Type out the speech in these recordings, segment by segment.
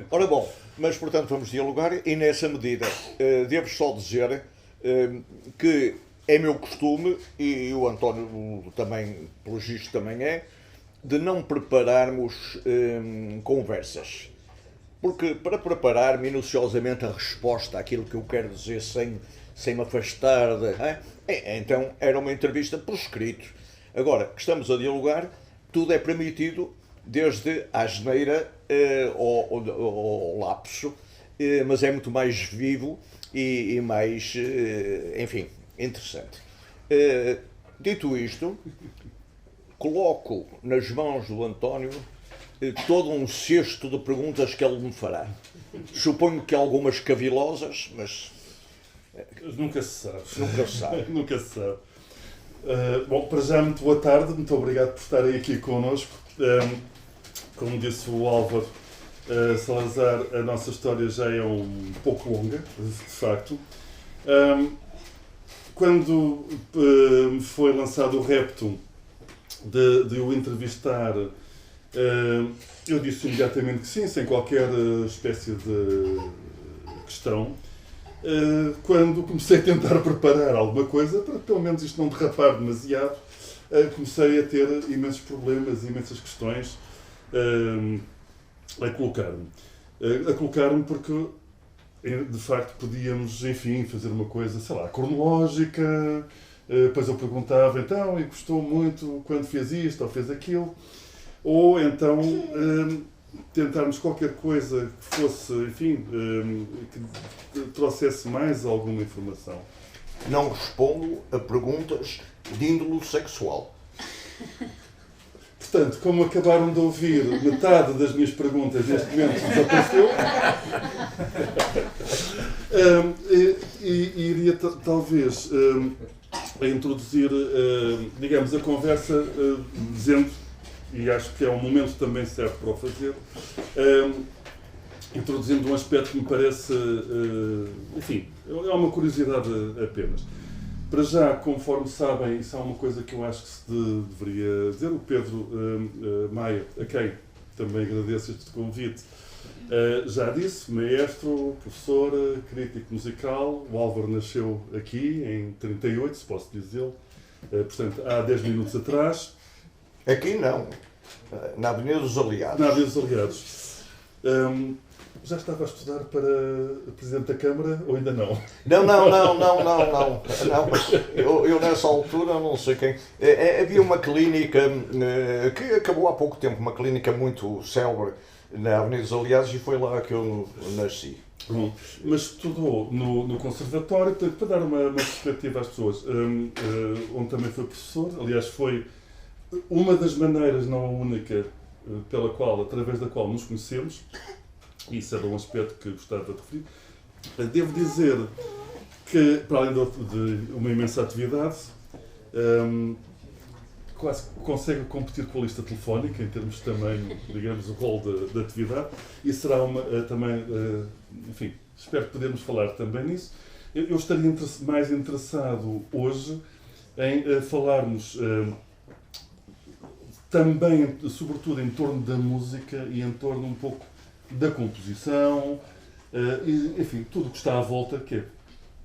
Ora bom, mas portanto vamos dialogar e nessa medida devo só dizer que é meu costume, e o António também, pelo visto também é, de não prepararmos conversas. Porque para preparar minuciosamente a resposta àquilo que eu quero dizer sem me afastar de, então era uma entrevista por escrito. Agora que estamos a dialogar, tudo é permitido, desde a asneira ao lapso, mas é muito mais vivo e mais, enfim, interessante. Dito isto, coloco nas mãos do António todo um cesto de perguntas que ele me fará. Suponho que algumas cavilosas, mas nunca se sabe. Nunca se sabe. Nunca se sabe. Bom, para já, muito boa tarde. Muito obrigado por estarem aqui connosco. Como disse o Álvaro Salazar, a nossa história já é um pouco longa, de facto. Quando foi lançado o repto de o entrevistar, eu disse imediatamente que sim, sem qualquer espécie de questão. Quando comecei a tentar preparar alguma coisa, para pelo menos isto não derrapar demasiado, comecei a ter imensos problemas, imensas questões a colocar-me porque de facto podíamos, enfim, fazer uma coisa, sei lá, cronológica. Depois eu perguntava, então, e gostou muito quando fez isto ou fez aquilo, ou então tentarmos qualquer coisa que fosse, enfim, que trouxesse mais alguma informação. Não respondo a perguntas de índole sexual. Portanto, como acabaram de ouvir, metade das minhas perguntas neste momento desapareceu. E iria talvez introduzir, digamos, a conversa dizendo, e acho que é um momento também certo para o fazer, introduzindo um aspecto que me parece, enfim, é uma curiosidade apenas. Para já, conforme sabem, isso é uma coisa que eu acho que se deveria dizer. O Pedro Maia, a quem também agradeço este convite, já disse, maestro, professor, crítico musical. O Álvaro nasceu aqui em 38, se posso dizê-lo, portanto, há 10 minutos atrás. Aqui não, na Avenida dos Aliados. Na Avenida dos Aliados. Já estava a estudar para Presidente da Câmara ou ainda não? Não. Eu nessa altura, não sei quem. Havia uma clínica que acabou há pouco tempo, uma clínica muito célebre na Avenida dos Aliados, e foi lá que eu nasci. Bom, mas estudou no Conservatório, portanto, para dar uma perspectiva às pessoas, onde também foi professor. Aliás, foi uma das maneiras, não a única, através da qual nos conhecemos. Isso era um aspecto que gostava de referir. Devo dizer que, para além de uma imensa atividade, quase consegue competir com a lista telefónica, em termos também, digamos, o rol da atividade, e será também, enfim, espero que podemos falar também nisso. Eu estaria mais interessado hoje em falarmos também, sobretudo, em torno da música e em torno um pouco da composição, enfim, tudo o que está à volta, que é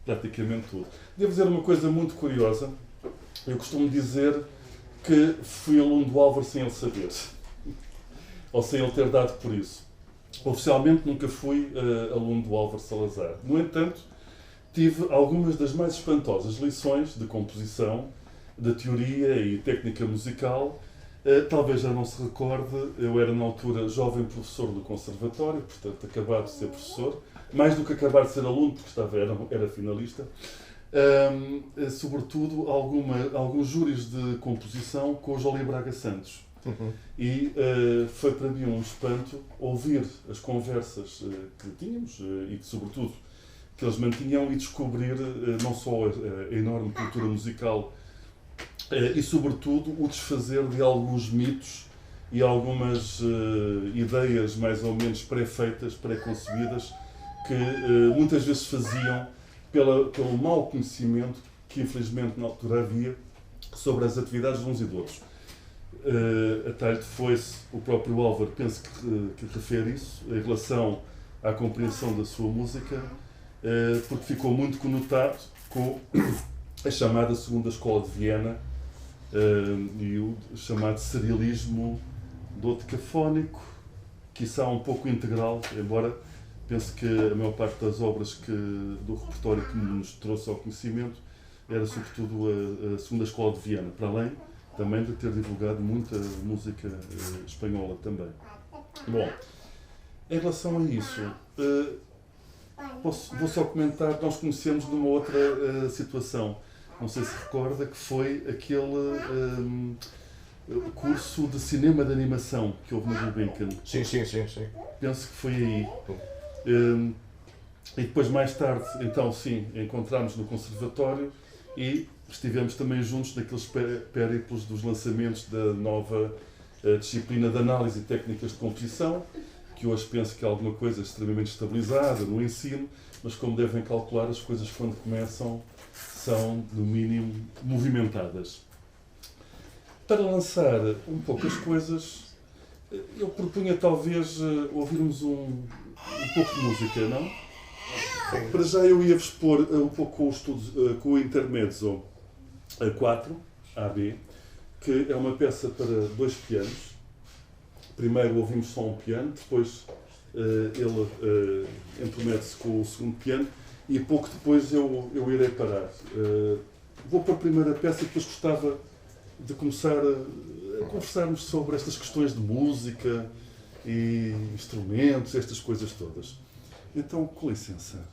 praticamente tudo. Devo dizer uma coisa muito curiosa. Eu costumo dizer que fui aluno do Álvaro sem ele saber, ou sem ele ter dado por isso. Oficialmente nunca fui aluno do Álvaro Salazar. No entanto, tive algumas das mais espantosas lições de composição, de teoria e técnica musical. Talvez já não se recorde, eu era na altura jovem professor do Conservatório, portanto acabado de ser professor, mais do que acabar de ser aluno, porque era finalista. Sobretudo alguns júris de composição com o Jolie Braga Santos. E foi para mim um espanto ouvir as conversas que tínhamos e que, sobretudo, que eles mantinham, e descobrir não só a enorme cultura musical e, sobretudo, o desfazer de alguns mitos e algumas ideias mais ou menos pré-feitas, pré-concebidas, que muitas vezes faziam pelo mau conhecimento que, infelizmente, na altura havia sobre as atividades de uns e de outros. a talho de foice, o próprio Álvaro penso que refere isso, em relação à compreensão da sua música, porque ficou muito conotado com a chamada Segunda Escola de Viena e o chamado serialismo dodecafónico, quiçá um pouco integral, embora penso que a maior parte das obras do repertório que nos trouxe ao conhecimento era sobretudo a Segunda Escola de Viena, para além também de ter divulgado muita música espanhola também. Bom, em relação a isso, vou só comentar, nós conhecemos numa outra situação, não sei se recorda, que foi aquele curso de cinema de animação que houve na Gulbenkian. Sim. Penso que foi aí. E depois, mais tarde, então sim, encontramos no conservatório e estivemos também juntos naqueles périplos dos lançamentos da nova disciplina de análise e técnicas de composição, que hoje penso que é alguma coisa extremamente estabilizada no ensino, mas como devem calcular, as coisas quando começam são, no mínimo, movimentadas. Para lançar um pouco as coisas, eu propunha talvez ouvirmos um pouco de música, não? Sim. Para já eu ia-vos expor um pouco com o estudo, com o Intermezzo A4, AB, que é uma peça para 2 pianos. Primeiro ouvimos só um piano, depois ele intromete-se com o segundo piano e pouco depois eu irei parar. Vou para a primeira peça e depois gostava de começar a conversarmos sobre estas questões de música e instrumentos, estas coisas todas. Então, com licença.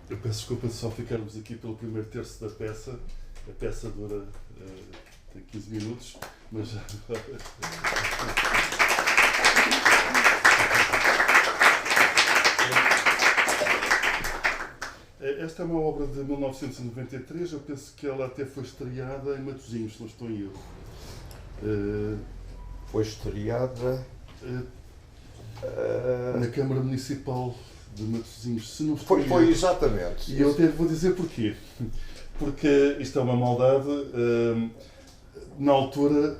Eu peço desculpa de só ficarmos aqui pelo primeiro terço da peça. A peça dura tem 15 minutos, mas já agora. Esta é uma obra de 1993, eu penso que ela até foi estreada em Matosinhos, se não estou em erro. Foi estreada na Câmara Municipal de Matosinhos, se não estou em erro. Foi exatamente. E eu até vou dizer porquê. Porque isto é uma maldade. Na altura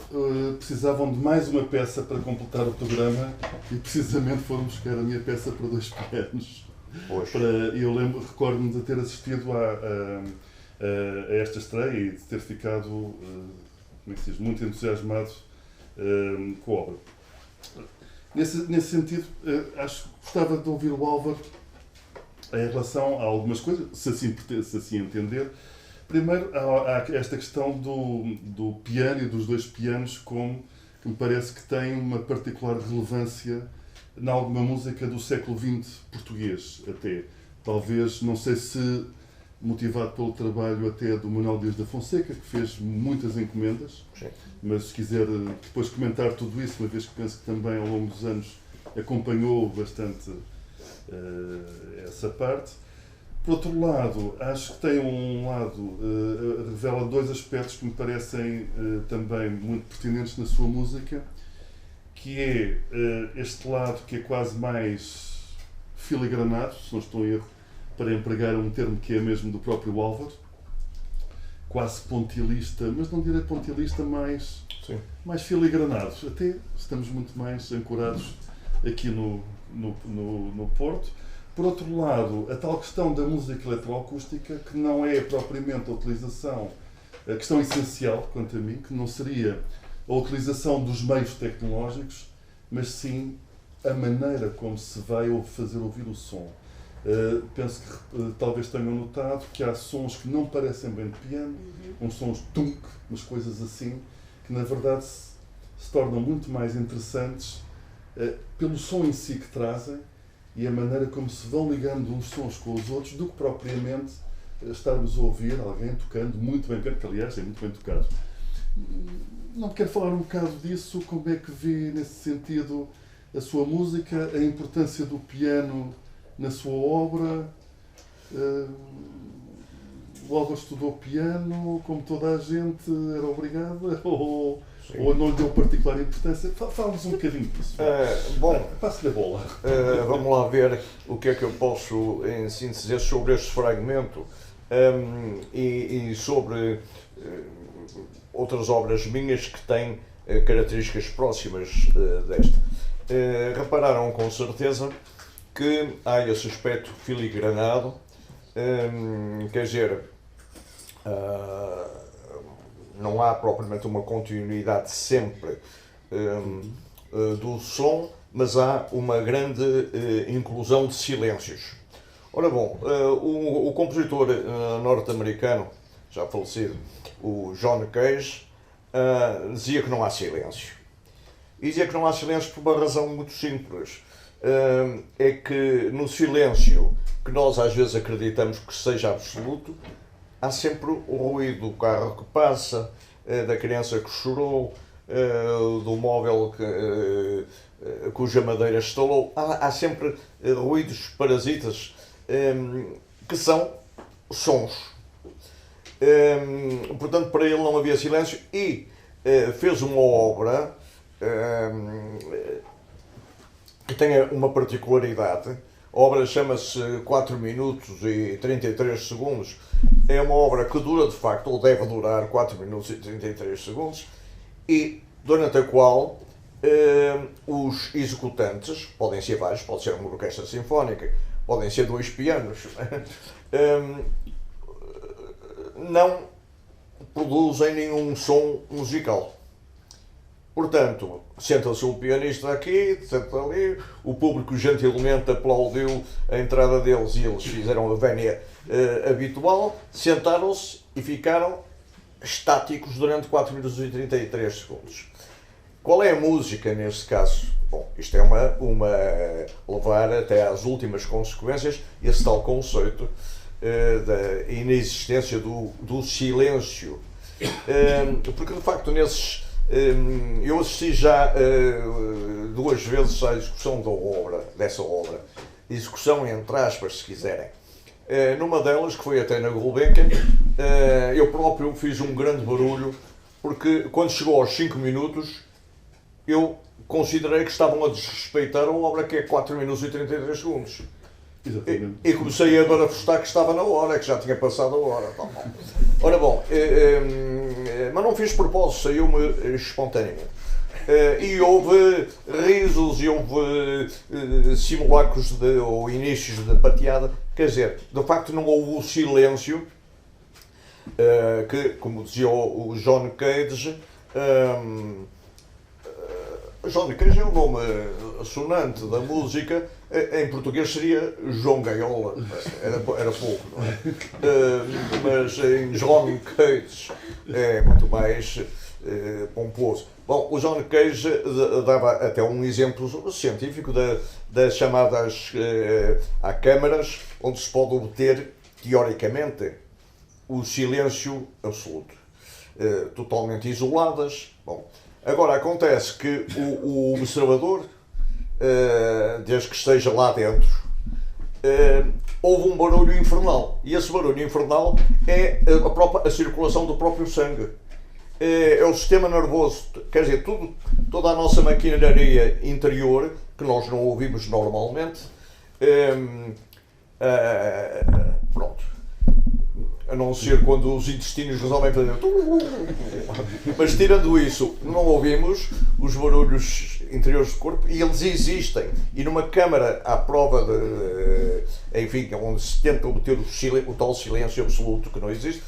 precisavam de mais uma peça para completar o programa e precisamente foram buscar a minha peça para 2 pianos. Eu recordo-me de ter assistido a esta estreia e de ter ficado como é que se diz, muito entusiasmado com a obra. Nesse sentido, acho que gostava de ouvir o Álvaro em relação a algumas coisas, se assim entender. Primeiro, há esta questão do piano e dos 2 pianos, que me parece que tem uma particular relevância em alguma música do século XX português, até. Talvez, não sei se motivado pelo trabalho até do Manuel Dias da Fonseca, que fez muitas encomendas. Sim. Mas se quiser depois comentar tudo isso, uma vez que penso que também ao longo dos anos acompanhou bastante essa parte. Por outro lado, acho que tem um lado, revela 2 aspectos que me parecem também muito pertinentes na sua música, que é este lado que é quase mais filigranado, se não estou em erro, para empregar um termo que é mesmo do próprio Álvaro, quase pontilhista, mas não direi pontilista, mais filigranados. Até estamos muito mais ancorados aqui no Porto. Por outro lado, a tal questão da música eletroacústica, que não é propriamente a utilização, a questão essencial, quanto a mim, que não seria a utilização dos meios tecnológicos, mas sim a maneira como se vai fazer ouvir o som. Penso que talvez tenham notado que há sons que não parecem bem de piano, uns sons tunk, umas coisas assim, que na verdade se tornam muito mais interessantes pelo som em si que trazem e a maneira como se vão ligando uns sons com os outros, do que propriamente estarmos a ouvir alguém tocando muito bem, que aliás é muito bem tocado. Não quero falar um bocado disso, como é que vê nesse sentido a sua música, a importância do piano na sua obra? O Álvaro estudou piano, como toda a gente, era obrigada? Ou não lhe deu particular importância? Fala-nos um bocadinho disso. Passe-lhe a bola. Vamos lá ver o que é que eu posso, em síntese, dizer sobre este fragmento e sobre outras obras minhas que têm características próximas desta. Repararam com certeza que há esse aspecto filigranado, quer dizer, não há propriamente uma continuidade sempre do som, mas há uma grande inclusão de silêncios. Ora bom, o compositor norte-americano, já falecido, o John Cage, dizia que não há silêncio. E dizia que não há silêncio por uma razão muito simples. É que no silêncio, que nós às vezes acreditamos que seja absoluto, há sempre o ruído do carro que passa, da criança que chorou, do móvel cuja madeira estalou. Há sempre ruídos parasitas que são sons. Portanto, para ele não havia silêncio e fez uma obra que tem uma particularidade. A obra chama-se 4 minutos e 33 segundos. É uma obra que dura de facto, ou deve durar 4 minutos e 33 segundos, e durante a qual os executantes, podem ser vários, pode ser uma orquestra sinfónica, podem ser 2 pianos, não produzem nenhum som musical. Portanto, senta-se um pianista aqui, senta ali, o público gentilmente aplaudiu a entrada deles e eles fizeram a vénia habitual, sentaram-se e ficaram estáticos durante 4 minutos e 33 segundos. Qual é a música neste caso? Bom, isto é uma levar até às últimas consequências esse tal conceito da inexistência do silêncio. Porque de facto eu assisti já 2 vezes à execução dessa obra, execução entre aspas, se quiserem. Numa delas, que foi até na Gulbenkian, eu próprio fiz um grande barulho, porque quando chegou aos 5 minutos, eu considerei que estavam a desrespeitar a obra, que é 4 minutos e 33 segundos. E comecei a manifestar que estava na hora, que já tinha passado a hora. Ora bom, mas não fiz propósito, saiu-me espontaneamente. E houve risos e houve simulacros ou inícios de pateada. Quer dizer, de facto não houve o silêncio que, como dizia o John Cage, John Cage é um nome sonante da música, em português seria João Gaiola, era pouco, não é? Mas em John Cage é muito mais pomposo. Bom, o John Cage dava até um exemplo científico das chamadas há câmaras onde se pode obter, teoricamente, o silêncio absoluto, totalmente isoladas. Bom, agora acontece que o observador, desde que esteja lá dentro, houve um barulho infernal, e esse barulho infernal é a circulação do próprio sangue. É o sistema nervoso, quer dizer, toda a nossa maquinaria interior, que nós não ouvimos normalmente, Pronto. A não ser quando os intestinos resolvem fazer. Mas tirando isso, não ouvimos os barulhos interiores do corpo e eles existem. E numa câmara à prova de. Enfim, onde se tenta obter o tal silêncio absoluto que não existe,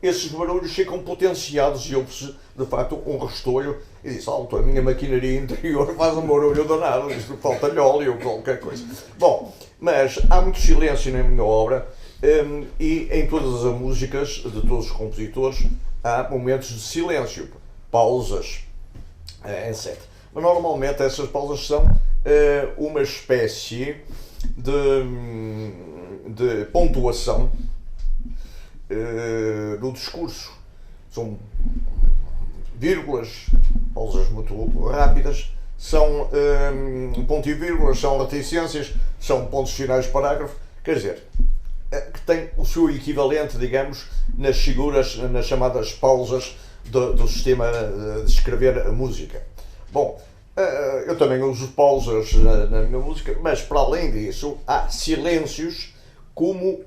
esses barulhos ficam potenciados e ouve-se de facto um restolho e diz: alto, a minha maquinaria interior faz um barulho danado, isto falta-lhe óleo ou qualquer coisa. Bom, mas há muito silêncio na minha obra. E em todas as músicas de todos os compositores há momentos de silêncio, pausas, etc. Mas normalmente essas pausas são uma espécie de pontuação no discurso. São vírgulas, pausas muito rápidas, são ponto e vírgulas, são reticências, são pontos finais de parágrafo, quer dizer, que tem o seu equivalente, digamos, nas figuras, nas chamadas pausas do sistema de escrever a música. Bom, eu também uso pausas na minha música, mas para além disso, há silêncios como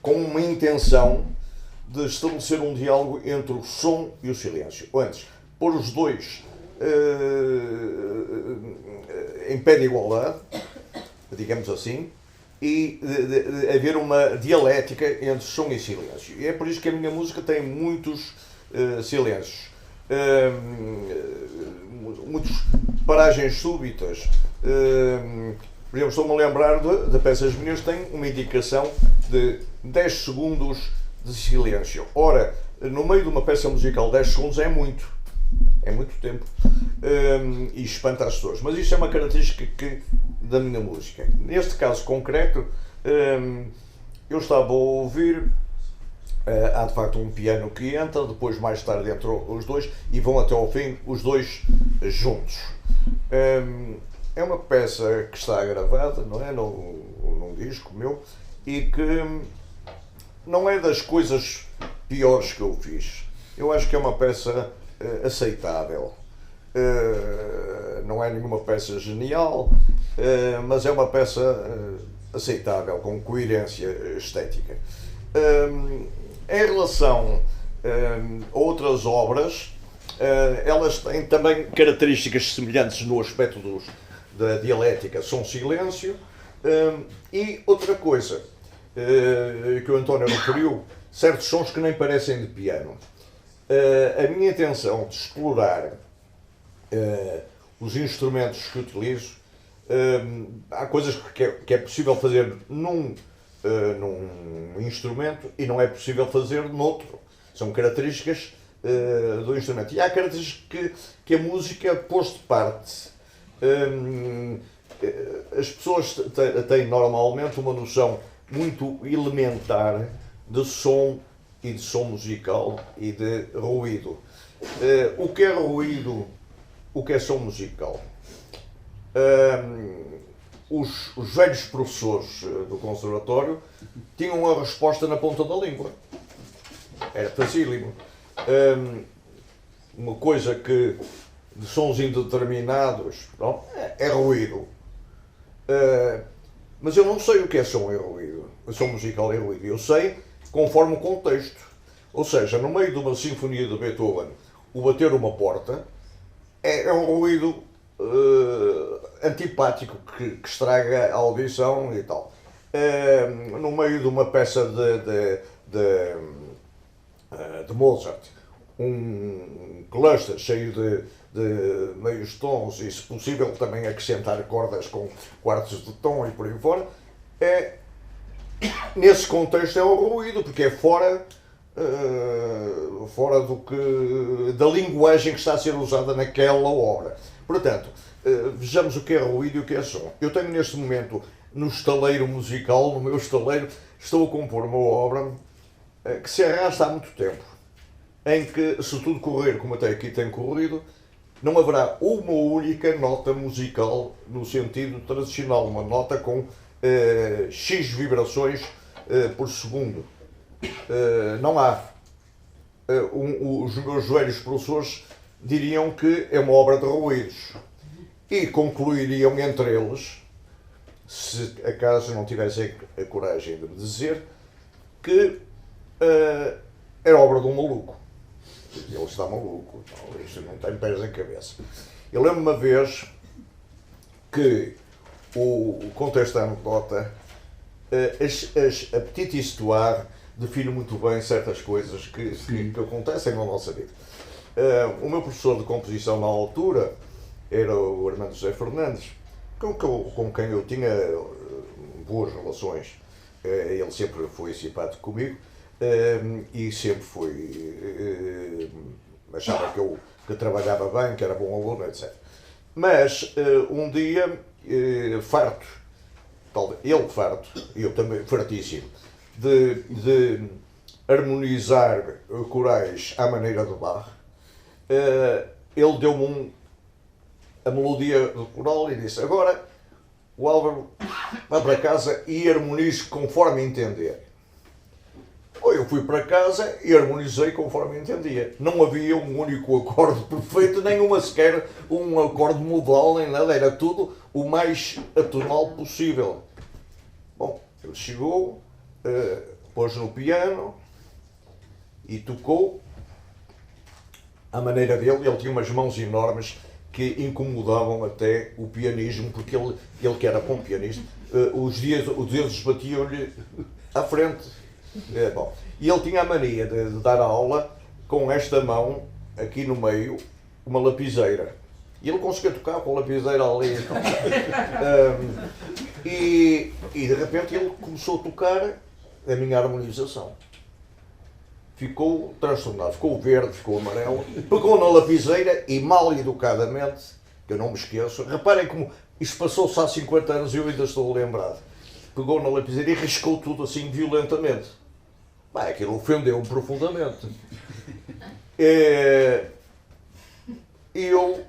com uma intenção de estabelecer um diálogo entre o som e o silêncio. Ou antes, pôr os dois em pé de igualdade, digamos assim, e de haver uma dialética entre som e silêncio. E é por isso que a minha música tem muitos silêncios, muitas paragens súbitas. Por exemplo, estou-me a lembrar de peças minhas que têm uma indicação de 10 segundos de silêncio. Ora, no meio de uma peça musical 10 segundos é muito tempo, e espanta as pessoas. Mas isto é uma característica da minha música. Neste caso concreto, eu estava a ouvir, há de facto um piano que entra, depois mais tarde entram os dois e vão até ao fim os dois juntos. É uma peça que está gravada, não é, num disco meu, e que não é das coisas piores que eu fiz. Eu acho que é uma peça aceitável. Não é nenhuma peça genial, mas é uma peça aceitável, com coerência estética. Em relação a outras obras, elas têm também características semelhantes no aspecto da dialética, som silêncio, e outra coisa que o António referiu, certos sons que nem parecem de piano. A minha intenção de explorar os instrumentos que utilizo, há coisas que é possível fazer num instrumento e não é possível fazer noutro. São características do instrumento. E há características que a música pôs de parte. As pessoas têm normalmente uma noção muito elementar de som e de som musical e de ruído. O que é ruído? O que é som musical? Os velhos professores do conservatório tinham a resposta na ponta da língua. Era facílimo. Uma coisa que de sons indeterminados é ruído. Mas eu não sei o que é som e ruído. O som musical é ruído. Eu sei conforme o contexto. Ou seja, no meio de uma sinfonia de Beethoven, o bater uma porta é um ruído antipático que estraga a audição e tal. No meio de uma peça de Mozart, um cluster cheio de meios tons e, se possível, também acrescentar cordas com quartos de tom e por aí fora, nesse contexto é um ruído, porque é fora da linguagem que está a ser usada naquela obra. Portanto, vejamos o que é ruído e o que é som. Eu tenho neste momento, no estaleiro musical, no meu estaleiro, estou a compor uma obra que se arrasta há muito tempo, em que, se tudo correr como até aqui tem corrido, não haverá uma única nota musical no sentido tradicional, uma nota com X vibrações por segundo. Não há. Os meus velhos professores diriam que é uma obra de ruídos e concluiriam entre eles se acaso não tivessem a coragem de me dizer que era obra de um maluco. Ele está maluco, não, isto não tem pés em cabeça. Eu lembro uma vez que o contexto da anedota, a Petite Histoire define muito bem certas coisas que acontecem na nossa vida. O meu professor de composição na altura era o Armando José Fernandes, com quem eu tinha boas relações. Ele sempre foi simpático comigo e sempre foi. Achava que eu trabalhava bem, que era bom aluno, etc. Mas um dia, farto, ele farto, e eu também fartíssimo, de harmonizar corais à maneira de Bach, ele deu-me a melodia do coral e disse: agora o Álvaro vai para casa e harmonize conforme entender. Eu fui para casa e harmonizei conforme entendia. Não havia um único acorde perfeito, nenhuma sequer um acorde modal, nem nada. Era tudo o mais atonal possível. Bom, ele chegou, pôs no piano e tocou à maneira dele. Ele tinha umas mãos enormes que incomodavam até o pianismo, porque ele que era bom pianista, os dedos batiam-lhe à frente. Bom, e ele tinha a mania de dar aula com esta mão, aqui no meio, uma lapiseira. E ele conseguia tocar com a lapiseira ali. E de repente ele começou a tocar a minha harmonização. Ficou transtornado, ficou verde, ficou amarelo, pegou na lapiseira e, mal educadamente, que eu não me esqueço, reparem como isto passou-se há 50 anos e eu ainda estou lembrado, pegou na lapiseira e riscou tudo assim violentamente. Bem, aquilo ofendeu-me profundamente. E eu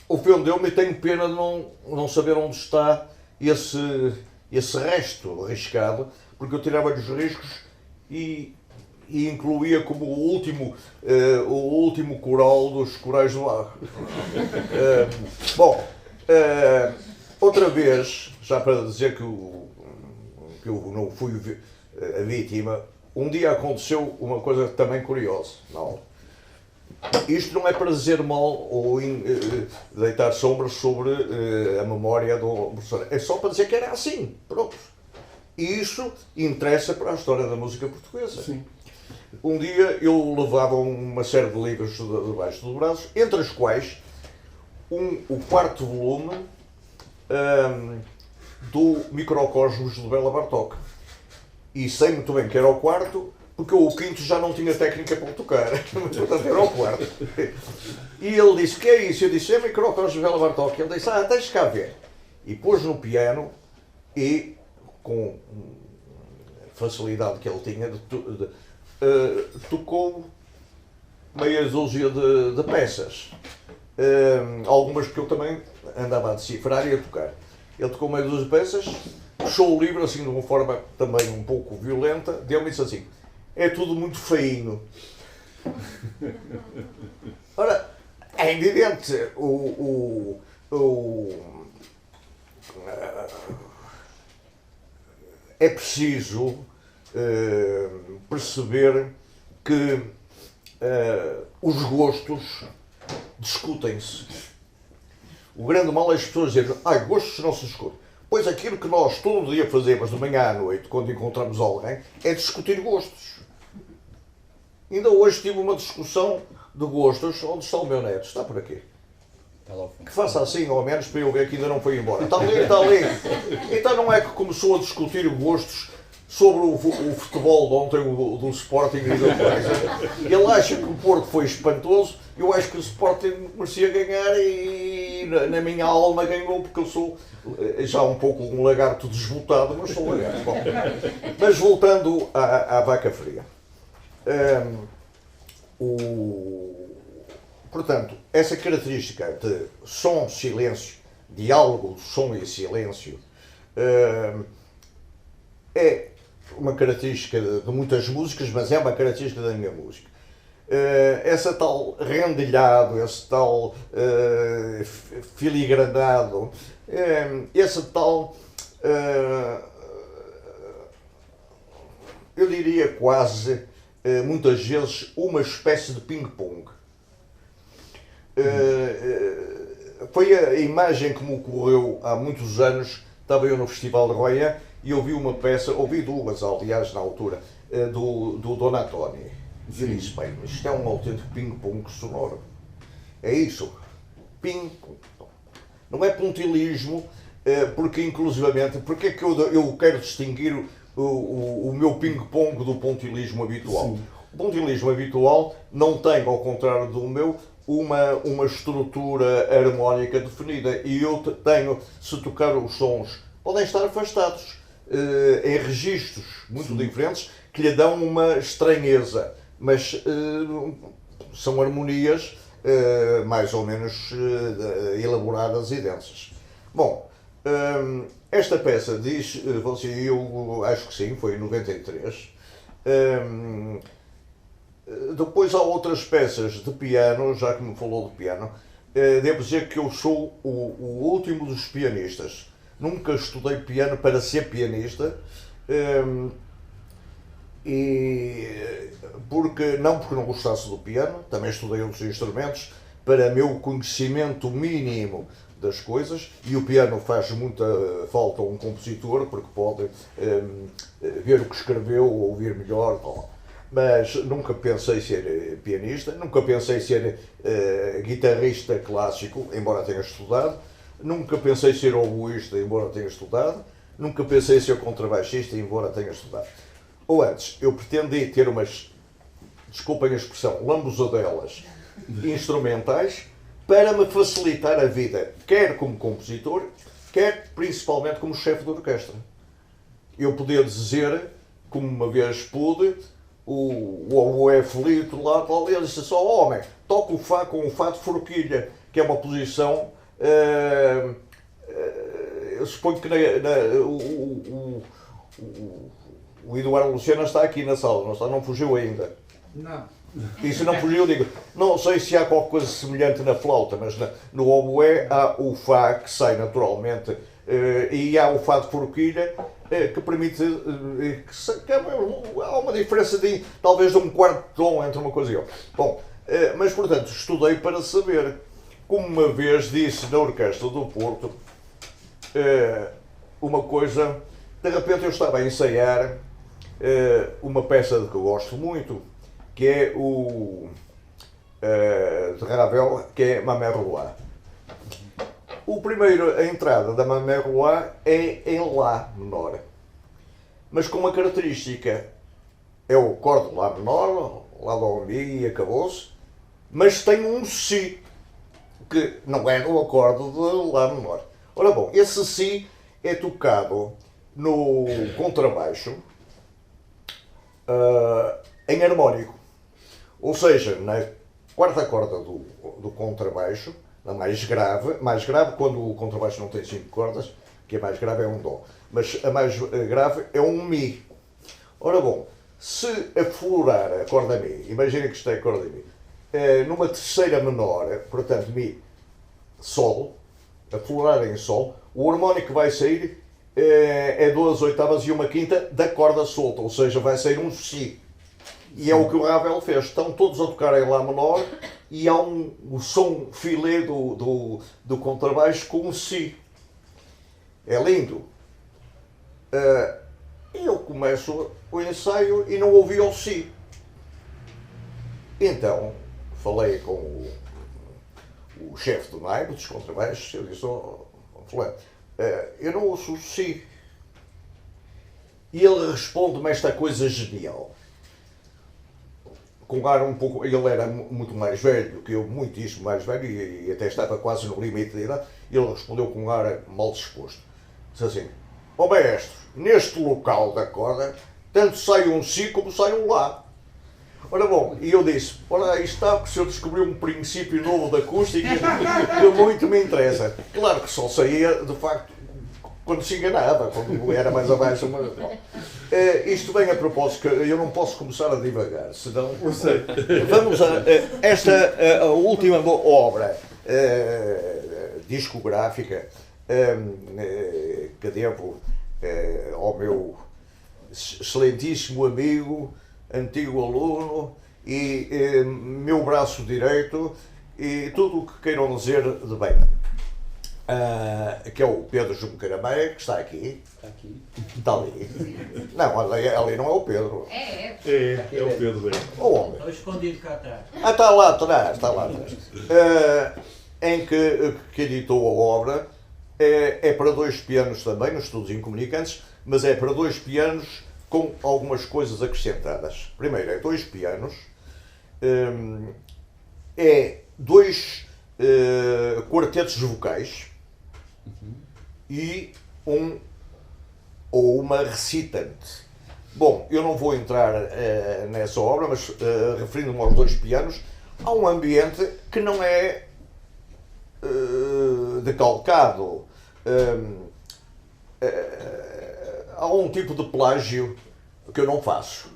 ofendeu-me e tenho pena de não saber onde está esse resto riscado, porque eu tirava-lhe os riscos e incluía como o último coral dos corais do Bach. Bom, outra vez, já para dizer que eu não fui a vítima, um dia aconteceu uma coisa também curiosa. Não. Isto não é para dizer mal ou deitar sombras sobre a memória do professor. É só para dizer que era assim. Pronto. E isso interessa para a história da música portuguesa. Sim. Um dia eu levava uma série de livros debaixo dos braços, entre os quais o quarto volume do Microcosmos de Béla Bartók. E sei muito bem que era o quarto, porque o quinto já não tinha técnica para tocar. Portanto, era o quarto. E ele disse: que é isso? Eu disse: é Microcosmos de Béla Bartók. Ele disse: deixa cá ver. E pôs no piano e, com a facilidade que ele tinha, tocou meia dúzia de peças. Algumas que eu também andava a decifrar e a tocar. Ele tocou meia dúzia de peças, puxou o livro assim de uma forma também um pouco violenta, deu-me isso assim: é tudo muito feinho. Ora, é evidente, é preciso perceber que os gostos discutem-se. O grande mal é as pessoas dizerem: gostos não se discutem. Pois aquilo que nós todo dia fazemos de manhã à noite, quando encontramos alguém, é discutir gostos. Ainda hoje tive uma discussão de gostos. Onde está o meu neto? Está por aqui. Está lá ao fundo. Que faça assim, ao menos, para eu ver que ainda não foi embora. Está ali, está ali. Então não é que começou a discutir gostos sobre o futebol de ontem, do Sporting e da coisa. Ele acha que o Porto foi espantoso, eu acho que o Sporting merecia ganhar e na minha alma ganhou, porque eu sou já um pouco um lagarto desbotado, mas sou lagarto. Bom, mas voltando à vaca fria. Portanto, essa característica de som, silêncio, diálogo, som e silêncio, é uma característica de muitas músicas, mas é uma característica da minha música. Essa tal rendilhado, esse tal filigranado, esse tal eu diria quase, muitas vezes, uma espécie de ping-pong. Foi a imagem que me ocorreu há muitos anos. Estava eu no Festival de Royan e ouvi uma peça, ouvi duas, aliás, na altura, do Donatoni. E eu disse, bem, isto é um autêntico ping-pong sonoro. É isso. Ping-pong. Não é pontilismo, porque inclusivamente, porque é que eu quero distinguir o meu ping-pong do pontilismo habitual? Sim. O pontilismo habitual não tem, ao contrário do meu, uma estrutura harmónica definida, e eu tenho, se tocar os sons, podem estar afastados em registros muito diferentes que lhe dão uma estranheza, mas são harmonias mais ou menos elaboradas e densas. Bom, esta peça diz, eu acho que sim, foi em 93. Depois há outras peças de piano, já que me falou de piano. Devo dizer que eu sou o último dos pianistas. Nunca estudei piano para ser pianista. Porque não gostasse do piano, também estudei outros instrumentos para meu conhecimento mínimo das coisas, e o piano faz muita falta a um compositor, porque pode ver o que escreveu, ouvir melhor, tal. Mas nunca pensei ser pianista, nunca pensei ser guitarrista clássico, embora tenha estudado, nunca pensei ser oboísta, embora tenha estudado, nunca pensei ser contrabaixista, embora tenha estudado. Ou antes, eu pretendi ter umas, desculpem a expressão, lambuzadelas instrumentais para me facilitar a vida, quer como compositor, quer principalmente como chefe de orquestra. Eu podia dizer, como uma vez pude, o oboé Felito lá, ele disse só, homem, toca o Fá com o Fá de forquilha, que é uma posição, eu suponho que o Eduardo Luciano está aqui na sala, não está? Não fugiu ainda? Não. E se não fugiu, eu digo, não sei se há qualquer coisa semelhante na flauta, mas no oboé há o Fá que sai naturalmente, e há o Fá de forquilha, que permite, que há uma diferença de talvez de um quarto de tom entre uma coisa e outra. Bom, mas portanto, estudei para saber, como uma vez disse na Orquestra do Porto, uma coisa, de repente eu estava a ensaiar uma peça de que eu gosto muito, que é de Ravel, que é Ma Mère Roi. A entrada da Ma Mère Roi é em Lá menor, mas com uma característica, é o acorde Lá menor, Lá do Mi e acabou-se, mas tem um Si, que não é no acorde de Lá menor. Ora bom, esse Si é tocado no contrabaixo em harmónico. Ou seja, na quarta corda do contrabaixo, na mais grave quando o contrabaixo não tem 5 cordas, que a mais grave é um Dó, mas a mais grave é um Mi. Ora bom, se aflorar a corda Mi, imagina que isto é a corda Mi, numa terceira menor, portanto Mi, Sol, aflorar em Sol, o harmónico que vai sair é 2 oitavas e uma quinta da corda solta, ou seja, vai sair um Si. E é o que o Ravel fez. Estão todos a tocar em Lá menor e há o som filé do contrabaixo com um Si. É lindo. E eu começo o ensaio e não ouvi o Si. Então, falei com o chefe do naipe dos contrabaixos, eu disse, fulano, eu não ouço o Si. E ele responde-me esta coisa genial. Com ar um pouco, ele era muito mais velho que eu, muitíssimo mais velho, e até estava quase no limite da idade, e ele respondeu com um ar mal disposto. Disse assim, maestro, neste local da corda, tanto sai um Si como sai um Lá. Ora bom, e eu disse, ora aí está, que se eu descobri um princípio novo da acústica que muito me interessa. Claro que só saía, de facto, quando se enganava, quando era mais abaixo. Mas, isto vem a propósito, que eu não posso começar a divagar, senão... Vamos a esta a última obra discográfica que devo ao meu excelentíssimo amigo, antigo aluno e meu braço direito e tudo o que queiram dizer de bem. Que é o Pedro Junqueira Maia, que está aqui. Está aqui. Está ali. Não, ali não é o Pedro. É o Pedro. Onde? Estou escondido cá atrás. Está lá atrás, está lá atrás. Em que editou a obra. É para 2 pianos também, nos estudos incomunicantes, mas é para 2 pianos com algumas coisas acrescentadas. Primeiro, é 2 pianos, é 2 quartetos vocais e um ou uma recitante. Bom, eu não vou entrar nessa obra, mas referindo-me aos 2 pianos, há um ambiente que não é decalcado. Há um tipo de plágio que eu não faço,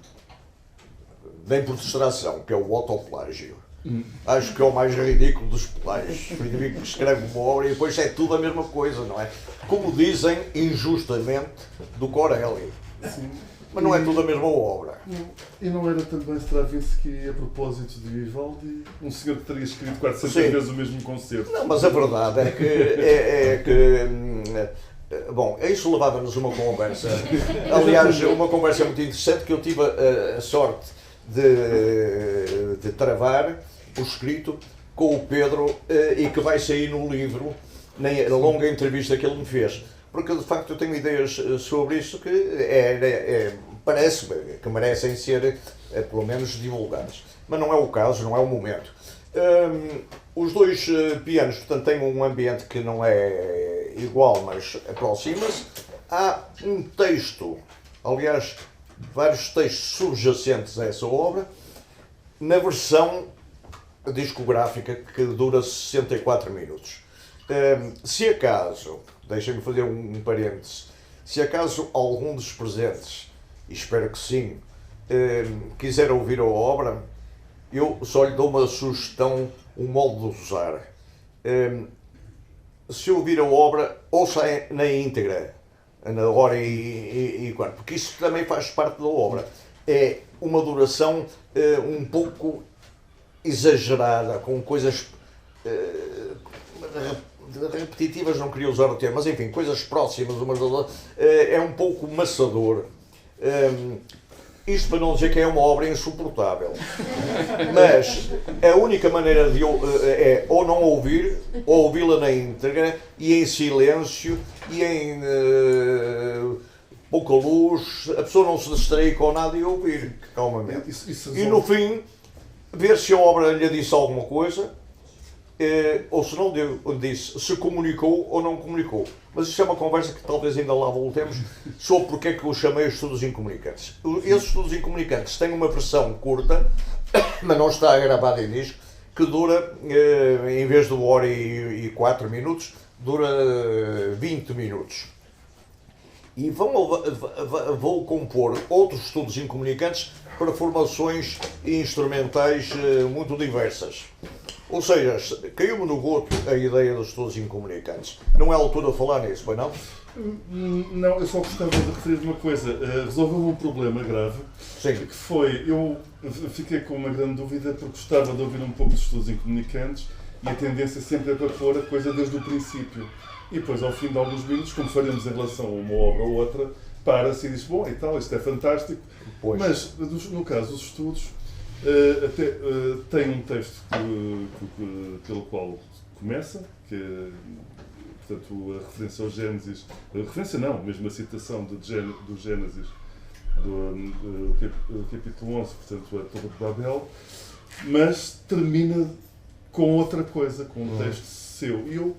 nem por distração, que é o autoplágio. Acho que é o mais ridículo dos plágios. O indivíduo que escreve uma obra e depois é tudo a mesma coisa, não é? Como dizem injustamente do Corelli. Sim. Mas não é tudo a mesma obra. E não era também Stravinsky, a propósito de Vivaldi, um senhor que teria escrito 400 Sim. vezes o mesmo concerto? Não, mas a verdade é que bom, isso levava-nos a uma conversa, aliás, uma conversa muito interessante que eu tive a sorte de travar o escrito com o Pedro e que vai sair no livro, na longa entrevista que ele me fez. Porque de facto eu tenho ideias sobre isso que parece-me que merecem ser pelo menos divulgadas. Mas não é o caso, não é o momento. Os 2 pianos, portanto, têm um ambiente que não é igual, mas aproxima-se. Há um texto, aliás, vários textos subjacentes a essa obra, na versão discográfica que dura 64 minutos. Se acaso, deixem-me fazer um parênteses, se acaso algum dos presentes, e espero que sim, quiser ouvir a obra, eu só lhe dou uma sugestão, um modo de usar. Se ouvir a obra, ouça na íntegra, na hora e quando, porque isso também faz parte da obra. É uma duração um pouco exagerada, com coisas repetitivas, não queria usar o termo, mas enfim, coisas próximas umas das outras, é um pouco maçador. Isto para não dizer que é uma obra insuportável, mas a única maneira de é ou não ouvir, ou ouvi-la na íntegra e em silêncio e em pouca luz, a pessoa não se distrair com nada e ouvir calmamente. E no fim, ver se a obra lhe disse alguma coisa, ou se não disse, se comunicou ou não comunicou. Mas isto é uma conversa que talvez ainda lá voltemos sobre porque é que eu chamei os estudos incomunicantes. Esses estudos incomunicantes têm uma versão curta, mas não está gravada em disco, que dura, em vez de 1h04 minutos, dura 20 minutos. E vou compor outros estudos incomunicantes para formações instrumentais muito diversas. Ou seja, caiu-me no goto a ideia dos estudos incomunicantes. Não é a altura de falar nisso, pois não? Não, eu só gostava de referir uma coisa. Resolveu um problema grave. Sim. Que foi, eu fiquei com uma grande dúvida porque gostava de ouvir um pouco dos estudos incomunicantes e a tendência sempre é para pôr a coisa desde o princípio. E depois, ao fim de alguns minutos, como faremos em relação a uma obra ou outra, para-se e diz, bom, e tal, isto é fantástico. Pois. Mas, no caso dos estudos, até tem um texto pelo qual começa, que é, portanto, a referência ao Gênesis, a referência não, mesmo a citação do Gênesis, do capítulo 11, portanto, a Torre de Babel, mas termina com outra coisa, com um texto seu. E eu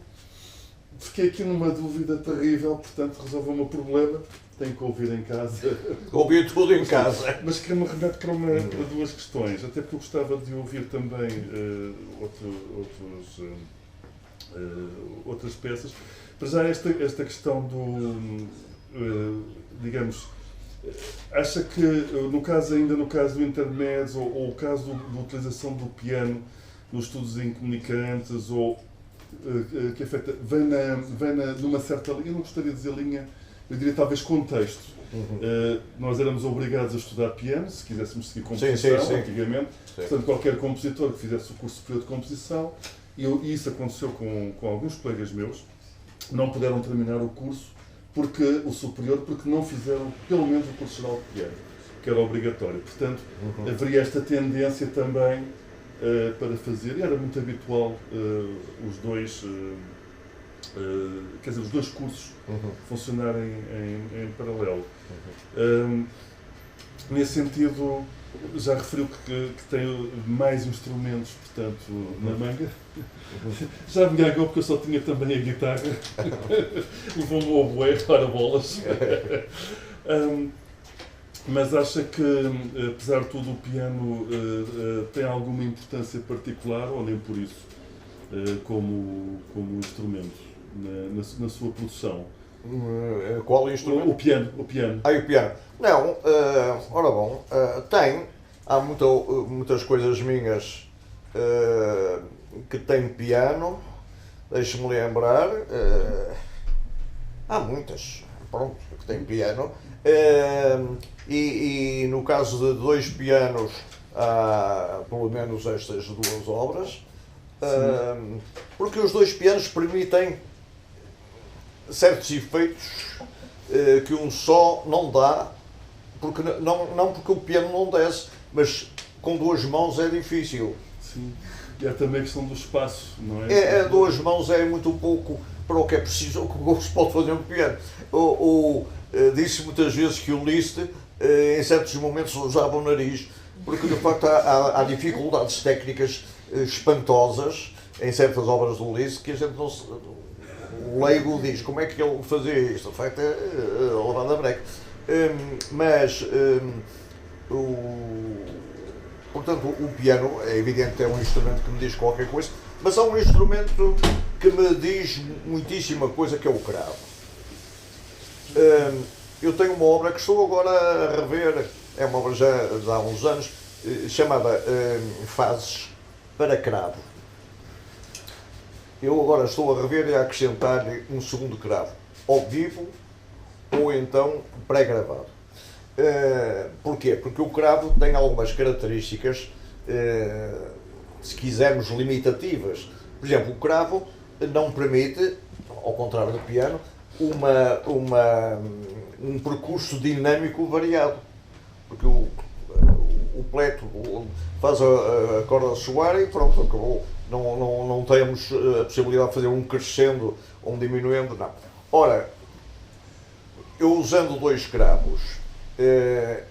fiquei aqui numa dúvida terrível, portanto, resolve o meu problema. Tenho que ouvir em casa. Ouvir tudo em casa. Mas que me remete para 2 questões, até porque eu gostava de ouvir também outras peças. Para já esta questão do, digamos, acha que no caso do intermédio ou o caso da utilização do piano nos estudos incomunicantes ou que afeta, vem numa certa linha, eu não gostaria de dizer linha, eu diria talvez contexto. Nós éramos obrigados a estudar piano, se quiséssemos seguir composição, antigamente. Portanto, qualquer compositor que fizesse o curso superior de composição, e isso aconteceu com alguns colegas meus, não puderam terminar o curso porque não fizeram pelo menos o curso geral de piano, que era obrigatório. Portanto, haveria esta tendência também para fazer, e era muito habitual os dois cursos funcionarem em paralelo. Nesse sentido, já referiu que tem mais instrumentos, portanto, na manga. Já me ganhou porque eu só tinha também a guitarra. Levou-me ao oboé, para bolas. Mas acha que, apesar de tudo, o piano tem alguma importância particular, ou nem por isso, como instrumento na sua produção? Qual instrumento? O piano. O piano. Não, ora bom, tem. Há muitas coisas minhas que têm piano, deixe-me lembrar. Há muitas, pronto, que têm piano. E no caso de 2 pianos, há pelo menos estas 2 obras, porque os 2 pianos permitem certos efeitos que um só não dá, porque não porque o piano não desce, mas com 2 mãos é difícil. Sim. E é também a questão do espaço, não é? 2 mãos é muito pouco para o que é preciso, o que se pode fazer no piano. Disse muitas vezes que o Liszt, em certos momentos, usava o nariz, porque de facto há dificuldades técnicas espantosas em certas obras do Liszt que a gente não se... O leigo diz como é que ele fazia isto, de facto é levando a breca. Portanto, o piano é evidente que é um instrumento que me diz qualquer coisa, mas há um instrumento que me diz muitíssima coisa, que é o cravo. Eu tenho uma obra que estou agora a rever, é uma obra já de há uns anos, chamada Fases para cravo. Eu agora estou a rever e a acrescentar um segundo cravo, ao vivo ou então pré-gravado. Porquê? Porque o cravo tem algumas características, se quisermos, limitativas. Por exemplo, o cravo não permite, ao contrário do piano, um percurso dinâmico variado. Porque o pleto faz a corda soar e pronto, acabou. Não temos a possibilidade de fazer um crescendo ou um diminuendo, não. Ora, eu usando 2 cravos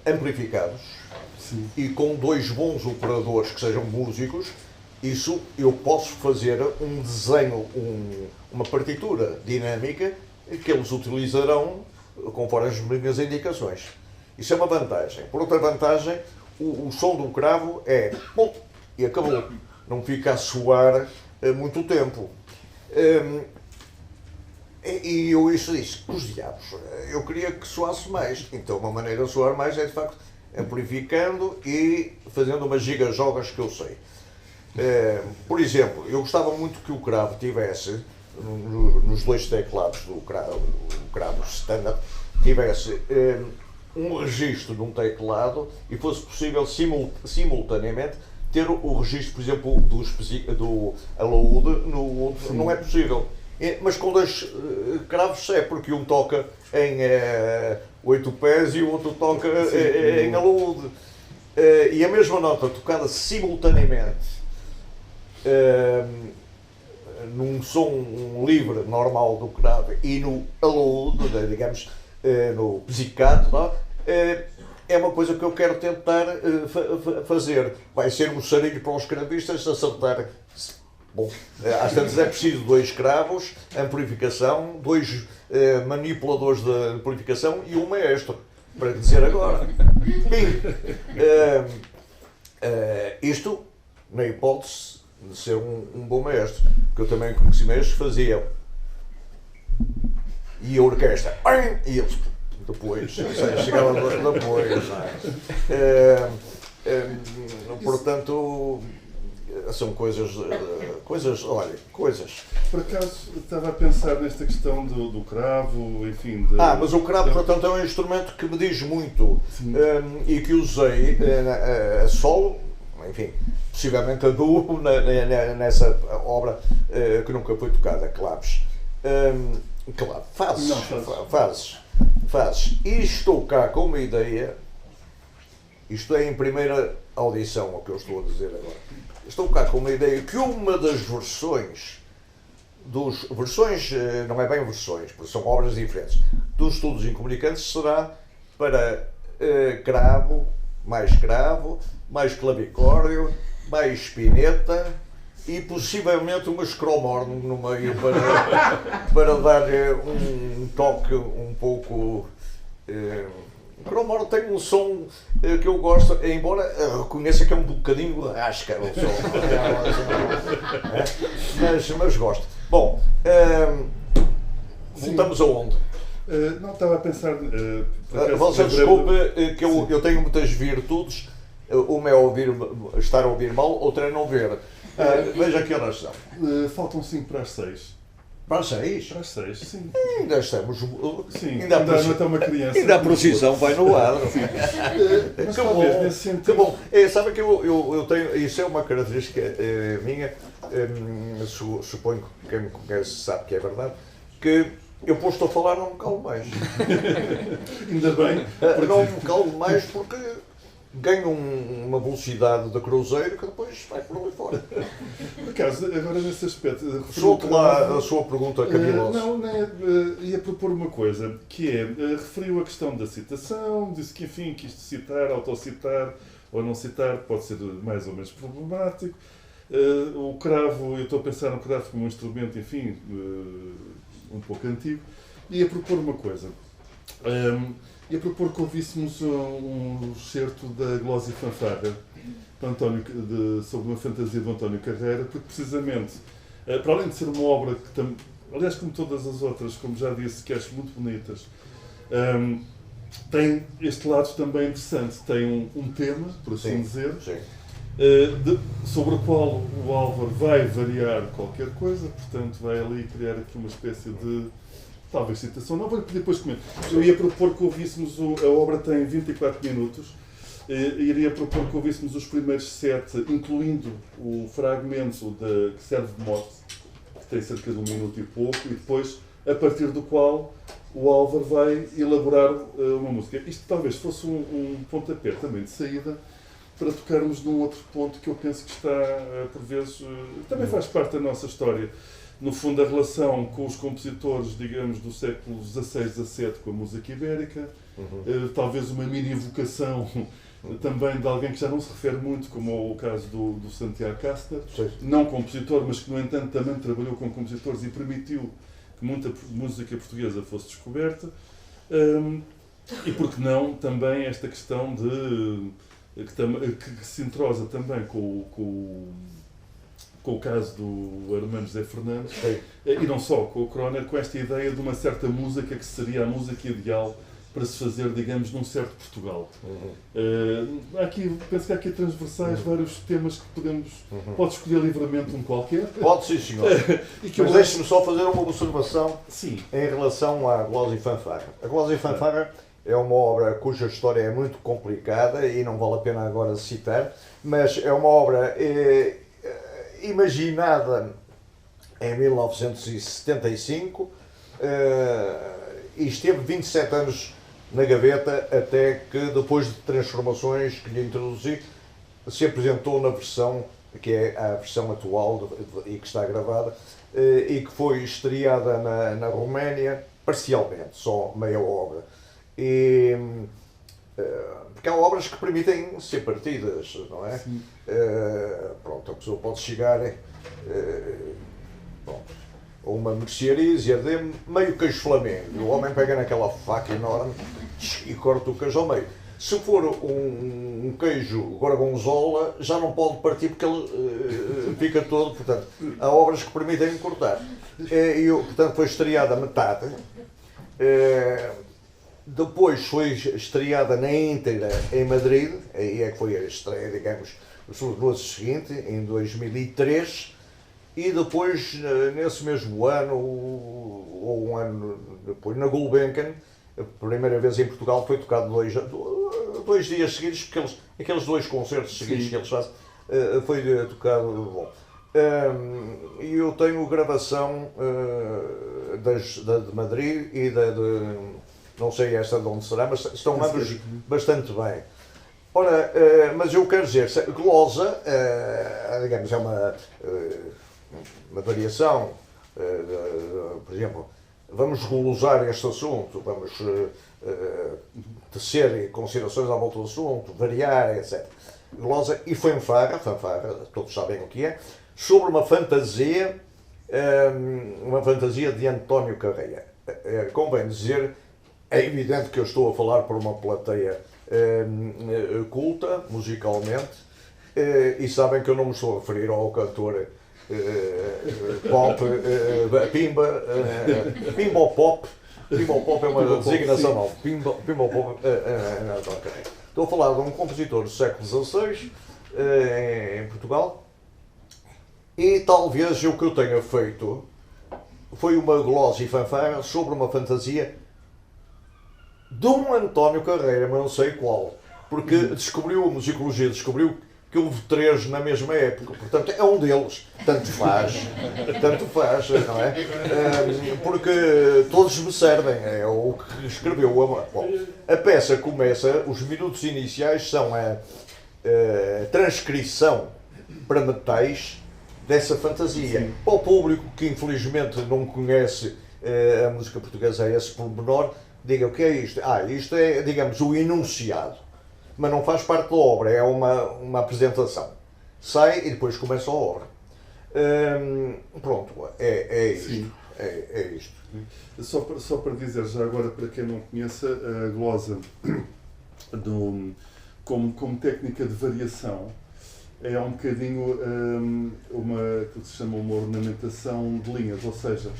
amplificados, sim, e com 2 bons operadores que sejam músicos, isso eu posso fazer um desenho, uma partitura dinâmica que eles utilizarão conforme as minhas indicações. Isso é uma vantagem. Por outra vantagem, o som do cravo é bom e acabou. Não fica a soar muito tempo. E eu isso disse, os diabos, eu queria que soasse mais. Então uma maneira de soar mais é de facto amplificando e fazendo umas gigajogas que eu sei. Por exemplo, eu gostava muito que o cravo tivesse, nos 2 teclados do cravo standard, tivesse um registro num teclado e fosse possível simultaneamente ter o registro, por exemplo, do alaúde no outro. Não é possível. Mas com 2 cravos é, porque um toca em 8 pés e o outro toca em alaúde. E a mesma nota tocada simultaneamente num som livre, normal do cravo e no alaúde, digamos, no pizzicato, é uma coisa que eu quero tentar fazer. Vai ser um sarilho para os cravistas acertar. Bom, às tantas é preciso 2 cravos, amplificação, 2 manipuladores de amplificação e um maestro, para dizer agora. Isto, na hipótese de ser um bom maestro, que eu também conheci maestros que faziam. E a orquestra, e eles depois, chegava depois. Portanto, são coisas, olha, coisas. Por acaso, estava a pensar nesta questão do cravo, enfim... Mas o cravo, portanto, é um instrumento que me diz muito e que usei a solo, enfim, possivelmente a duo nessa obra que nunca foi tocada, claves. Claro, fazes. E estou cá com uma ideia, isto é em primeira audição, o que eu estou a dizer agora. Estou cá com uma ideia que uma das versões, não é bem versões, porque são obras diferentes, dos estudos incomunicantes será para cravo, mais clavicórdio, mais espineta e possivelmente uma scromorn no meio para dar um toque um pouco... O cromorn tem um som que eu gosto, embora reconheça que é um bocadinho rasca o som, mas gosto. Bom, voltamos aonde? Não, estava a pensar... Você desculpe que eu tenho muitas virtudes, uma é estar a ouvir mal, outra é não ver. Veja que horas são. Faltam 5 para as 6. Para as 6? Para as 6, sim. Ainda estamos. Sim, ainda não uma criança. Ainda a precisão vai no ar. Mas talvez nesse sentido. Que bom. Sabe que eu tenho. Isso é uma característica minha. Suponho que quem me conhece sabe que é verdade. Que eu posto a falar, não me calmo mais. Ainda bem. Não me calmo mais porque ganho uma velocidade de cruzeiro que depois vai por ali fora. Por acaso, agora nesse aspecto... Solte lá a sua pergunta, cabilosa. Ia propor uma coisa, que é, referiu a questão da citação, disse que, enfim, quis citar, autocitar ou não citar, pode ser mais ou menos problemático. O cravo, eu estou a pensar no cravo como um instrumento, enfim, um pouco antigo. Ia propor uma coisa. Ia propor que ouvíssemos um excerto da Glosa e Fanfarra sobre uma fantasia de António Carreira, porque precisamente, para além de ser uma obra que, aliás, como todas as outras, como já disse, que acho muito bonitas, tem este lado também interessante. Tem um tema, por assim dizer, sobre o qual o Álvaro vai variar qualquer coisa, portanto vai ali criar aqui uma espécie de... talvez citação, não vou pedir depois comentar. Eu ia propor que ouvíssemos, a obra tem 24 minutos, iria propor que ouvíssemos os primeiros 7, incluindo o fragmento que serve de mote, que tem cerca de 1 minuto e pouco, e depois, a partir do qual o Álvaro vai elaborar uma música. Isto talvez fosse um pontapé também de saída, para tocarmos num outro ponto que eu penso que está, por vezes, também faz parte da nossa história. No fundo, a relação com os compositores, digamos, do século XVI, XVII com a música ibérica, talvez uma mini vocação também de alguém que já não se refere muito, como o caso do Santiago Caster, não compositor, mas que, no entanto, também trabalhou com compositores e permitiu que muita música portuguesa fosse descoberta. E, por que não, também esta questão que se entrosa também com o caso do Armando José Fernandes, e não só, com o Croner, com esta ideia de uma certa música que seria a música ideal para se fazer, digamos, num certo Portugal. Penso que há aqui transversais vários temas que podemos... Pode escolher livremente um qualquer. Pode, sim, senhor. Mas deixe-me só fazer uma observação em relação à Glosa e Fanfarra. A Glosa e Fanfarra é uma obra cuja história é muito complicada e não vale a pena agora citar, mas é uma obra imaginada em 1975 e esteve 27 anos na gaveta até que, depois de transformações que lhe introduzi, se apresentou na versão que é a versão atual e que está gravada e que foi estreada na Roménia parcialmente, só meia obra. Porque há obras que permitem ser partidas, não é? Pronto, a pessoa pode chegar a uma mercearia de meio queijo flamengo, e o homem pega naquela faca enorme e corta o queijo ao meio. Se for um queijo gorgonzola, já não pode partir porque ele fica todo, portanto, há obras que permitem cortar. Portanto, foi estreada a metade. Depois foi estreada na íntegra em Madrid, aí é que foi a estreia, digamos, no ano seguinte, em 2003, e depois, nesse mesmo ano, ou um ano depois, na Gulbenkian, a primeira vez em Portugal, foi tocado dois dias seguidos, porque aqueles dois concertos seguidos que eles fazem, foi tocado. Bom. E eu tenho gravação de Madrid e não sei esta de onde será, mas estão ambos bastante bem. Ora, mas eu quero dizer, glosa, digamos, é uma variação, por exemplo, vamos glosar este assunto, vamos tecer considerações à volta do assunto, variar, etc. Glosa e fanfarra, todos sabem o que é, sobre uma fantasia de António Carreira. Convém dizer, é evidente que eu estou a falar por uma plateia culta, musicalmente, e sabem que eu não me estou a referir ao cantor pop, Pimba, Pimba ou Pop. Pimba ou Pop é uma designação nova. Pimba ou Pop não, okay. Estou a falar de um compositor do século XVI em Portugal, e talvez o que eu tenha feito foi uma glosa e fanfarra sobre uma fantasia de um António Carreira, mas não sei qual, porque descobriu a musicologia, descobriu que houve três na mesma época, portanto é um deles, tanto faz, não é? Porque todos me servem, é o que escreveu. Bom, a peça começa, os minutos iniciais são a transcrição para metais dessa fantasia. Sim. Para o público que infelizmente não conhece a música portuguesa a esse pormenor, diga o que é isto? Isto é, digamos, o enunciado. Mas não faz parte da obra, é uma apresentação. Sai e depois começa a obra. Pronto, é isto. É isto. Só para dizer, já agora, para quem não conhece, a glosa como técnica de variação é um bocadinho que se chama uma ornamentação de linhas, ou seja,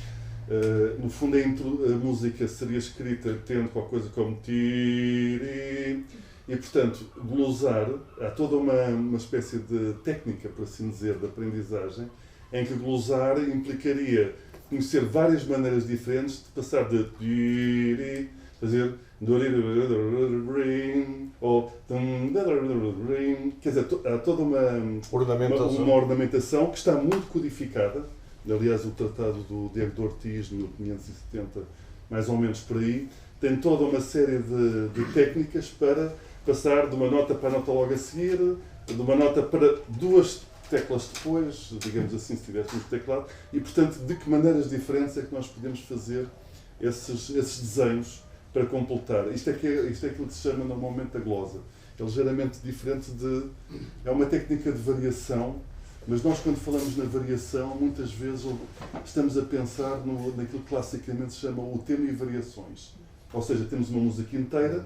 no fundo a música seria escrita tendo qualquer coisa como tiri, e portanto glosar, há toda uma espécie de técnica, por assim dizer, de aprendizagem, em que glosar implicaria conhecer várias maneiras diferentes de passar de tiri, fazer ou quer dizer, há toda uma ornamentação que está muito codificada. Aliás, o tratado do Diego de Ortiz, de 1570, mais ou menos por aí, tem toda uma série de técnicas para passar de uma nota para a nota logo a seguir, de uma nota para duas teclas depois, digamos assim, se tivéssemos teclado, e portanto, de que maneiras diferentes é que nós podemos fazer esses desenhos para completar. Isto é aquilo que se chama normalmente a glosa. É ligeiramente diferente é uma técnica de variação, mas nós quando falamos na variação, muitas vezes estamos a pensar naquilo que classicamente se chama o tema e variações. Ou seja, temos uma música inteira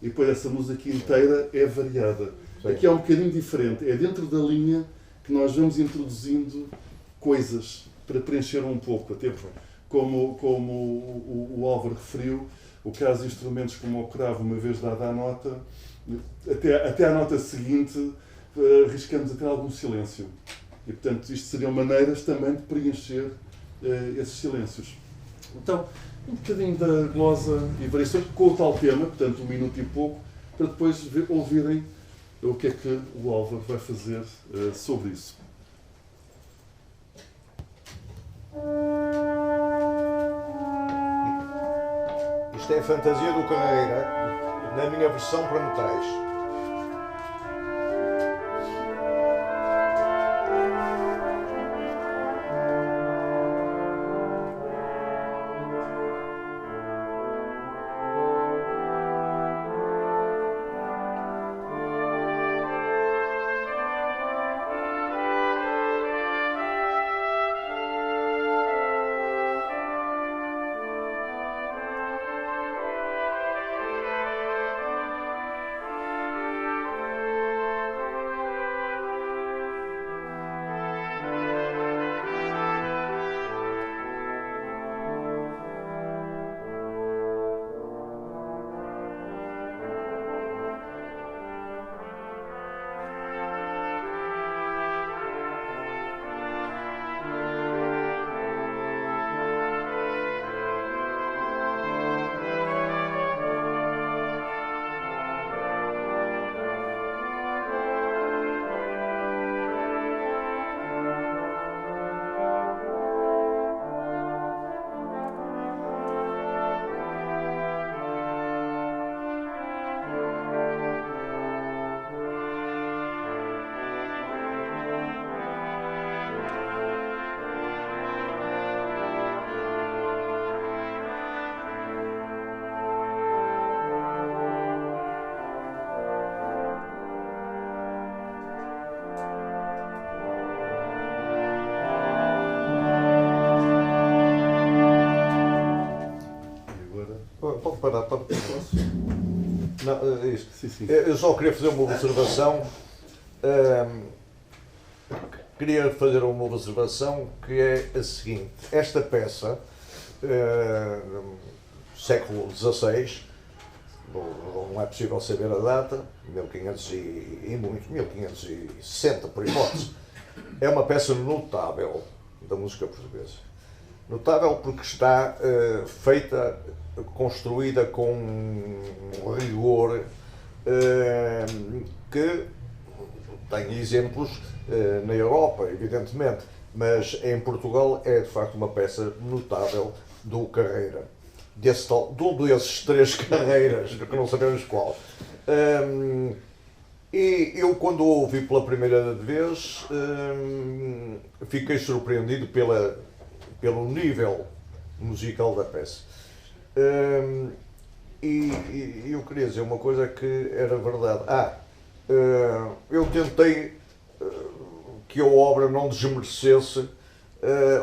e depois essa música inteira é variada. Sim. Aqui é um bocadinho diferente. É dentro da linha que nós vamos introduzindo coisas para preencher um pouco. Até como o Álvaro referiu, o caso de instrumentos como o cravo, uma vez dada a nota, até à nota seguinte, arriscamos a ter algum silêncio. E, portanto, isto seriam maneiras também de preencher esses silêncios. Então, um bocadinho da glosa e variações, com o tal tema, portanto, 1 minuto e pouco, para depois ouvirem o que é que o Álvaro vai fazer sobre isso. Isto é a fantasia do Carreira, na minha versão para metais. Posso? Não, isto. Sim, sim. Eu só queria fazer uma observação. Queria fazer uma observação que é a seguinte. Esta peça, século XVI, não é possível saber a data, 1500 e muito, 1560 por hipótese, é uma peça notável da música portuguesa. Notável porque está feita, construída com um rigor que tem exemplos na Europa, evidentemente, mas em Portugal é de facto uma peça notável do Carreira. De um desses três Carreiras, que não sabemos qual. E eu, quando o ouvi pela primeira vez, fiquei surpreendido pelo nível musical da peça. E eu queria dizer uma coisa que era verdade. Eu tentei que a obra não desmerecesse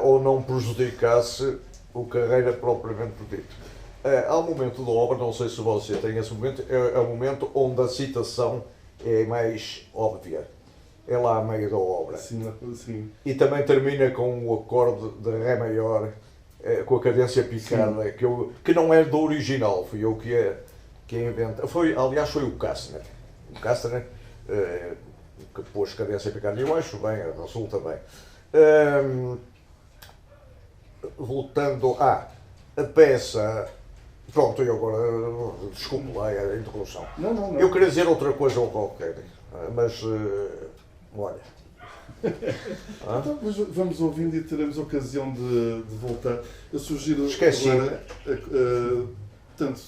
ou não prejudicasse o Carreira propriamente dito. Há um momento da obra, não sei se você tem esse momento, é o momento onde a citação é mais óbvia. É lá a meio da obra. Sim, sim. E também termina com o acorde de Ré maior, com a cadência picada, que não é do original, fui eu que a inventei. Aliás, foi o Kastner. O Kastner que pôs cadência picada. Eu acho bem, resulta bem. Voltando a peça. Pronto, eu agora. Desculpe lá a interrupção. Não. Eu queria dizer outra coisa ou qualquer, mas. Olha. Então, vamos ouvindo e teremos ocasião de voltar. Eu sugiro. Esqueci. Agora, portanto,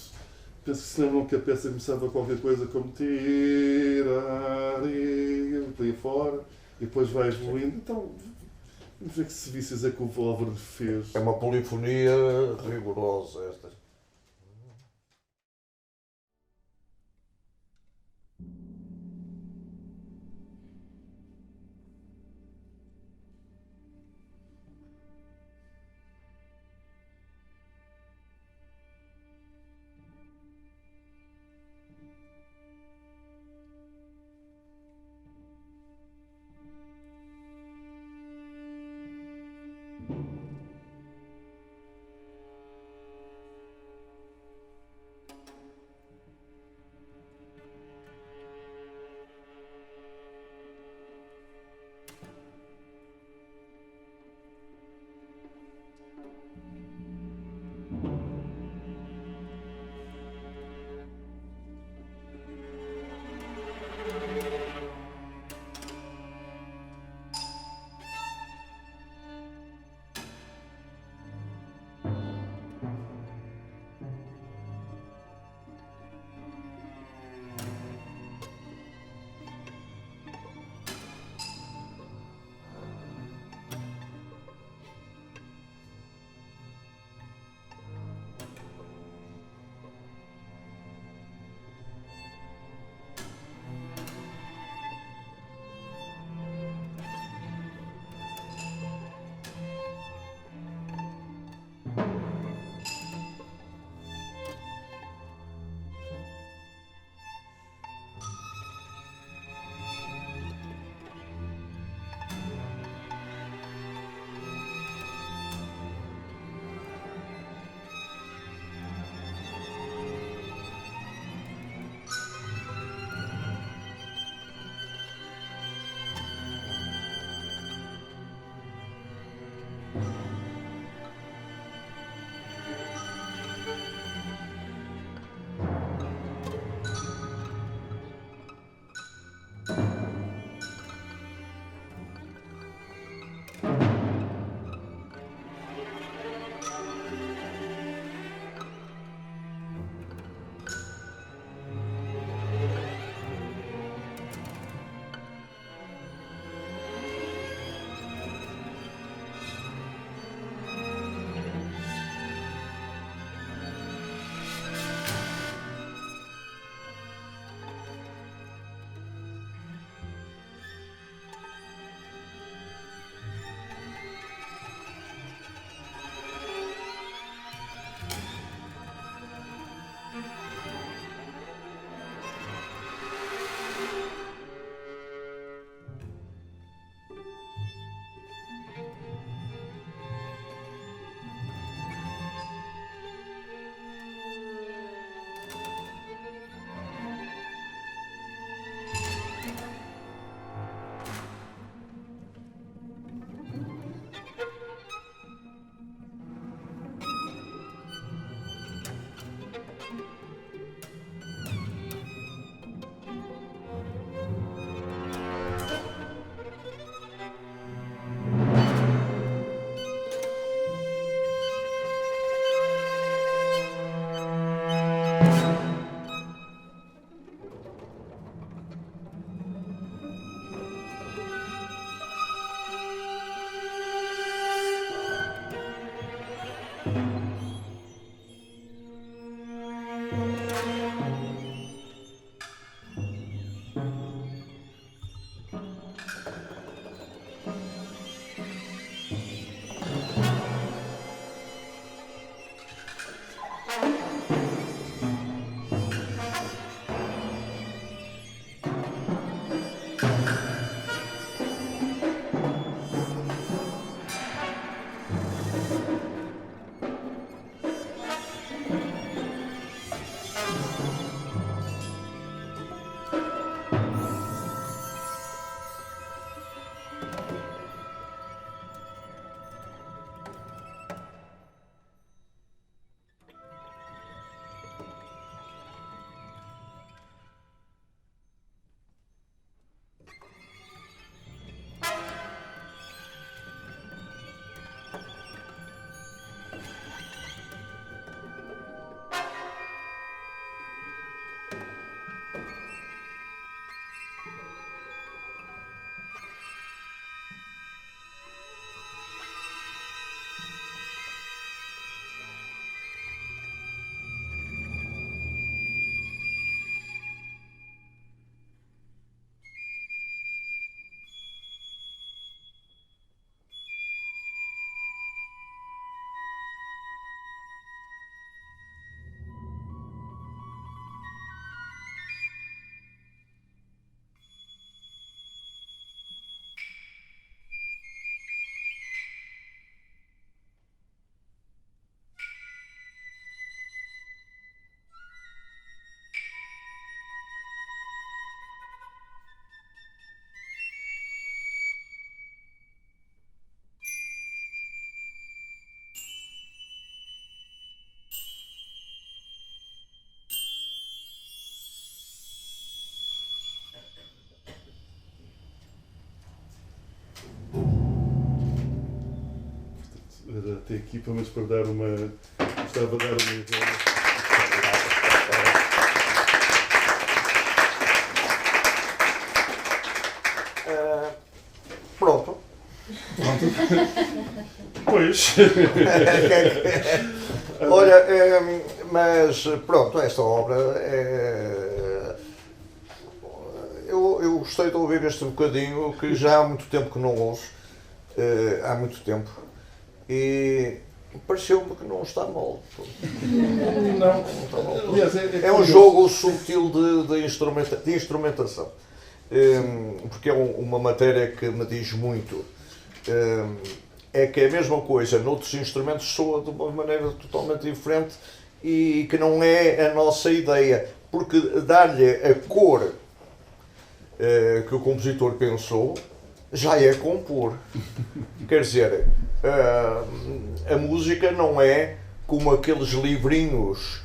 penso que se lembram que a peça começava qualquer coisa como tirari, por aí fora, e depois vai evoluindo. Então, vamos ver que serviços é que o Álvaro fez. É uma polifonia rigorosa esta. até aqui, pelo menos para dar uma... Gostava de dar uma ideia. Pronto. Pois. Olha, mas pronto, esta obra eu gostei de ouvir este bocadinho que já há muito tempo que não ouço, há muito tempo, e pareceu-me que não está mal. Não. Está mal. Aliás, É um jogo sutil de instrumentação, porque é uma matéria que me diz muito. É que é a mesma coisa noutros instrumentos soa de uma maneira totalmente diferente e que não é a nossa ideia, porque dar-lhe a cor que o compositor pensou já é compor. Quer dizer, a música não é como aqueles livrinhos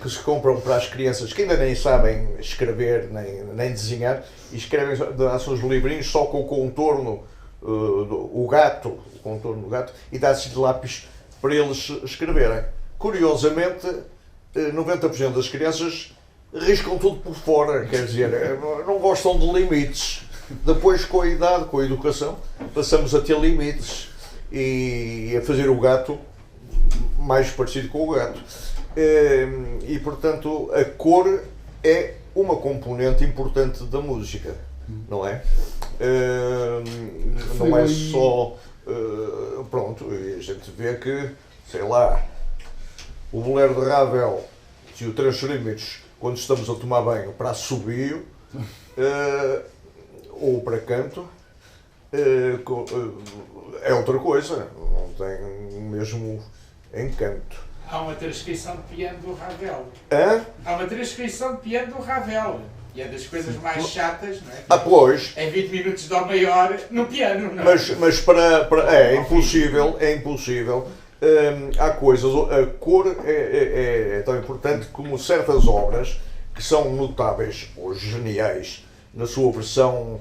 que se compram para as crianças que ainda nem sabem escrever nem desenhar e escrevem seus livrinhos só com o contorno o contorno do gato, e dá-se de lápis para eles escreverem. Curiosamente, 90% das crianças riscam tudo por fora, quer dizer, não gostam de limites. Depois, com a idade, com a educação, passamos a ter limites e a fazer o gato mais parecido com o gato. E, portanto, a cor é uma componente importante da música, não é? Não é só... pronto, a gente vê que, sei lá, o bolero de Ravel e o Três Chorímetros, quando estamos a tomar banho para assobio, ou para canto, é outra coisa, não tem o mesmo encanto. Há uma transcrição de piano do Ravel. Hã? Há uma transcrição de piano do Ravel. E é das coisas mais chatas, não é? Pois. É 20 minutos de Dó maior no piano, não é? Mas é impossível, é impossível. Há coisas, a cor é tão importante como certas obras que são notáveis ou geniais na sua versão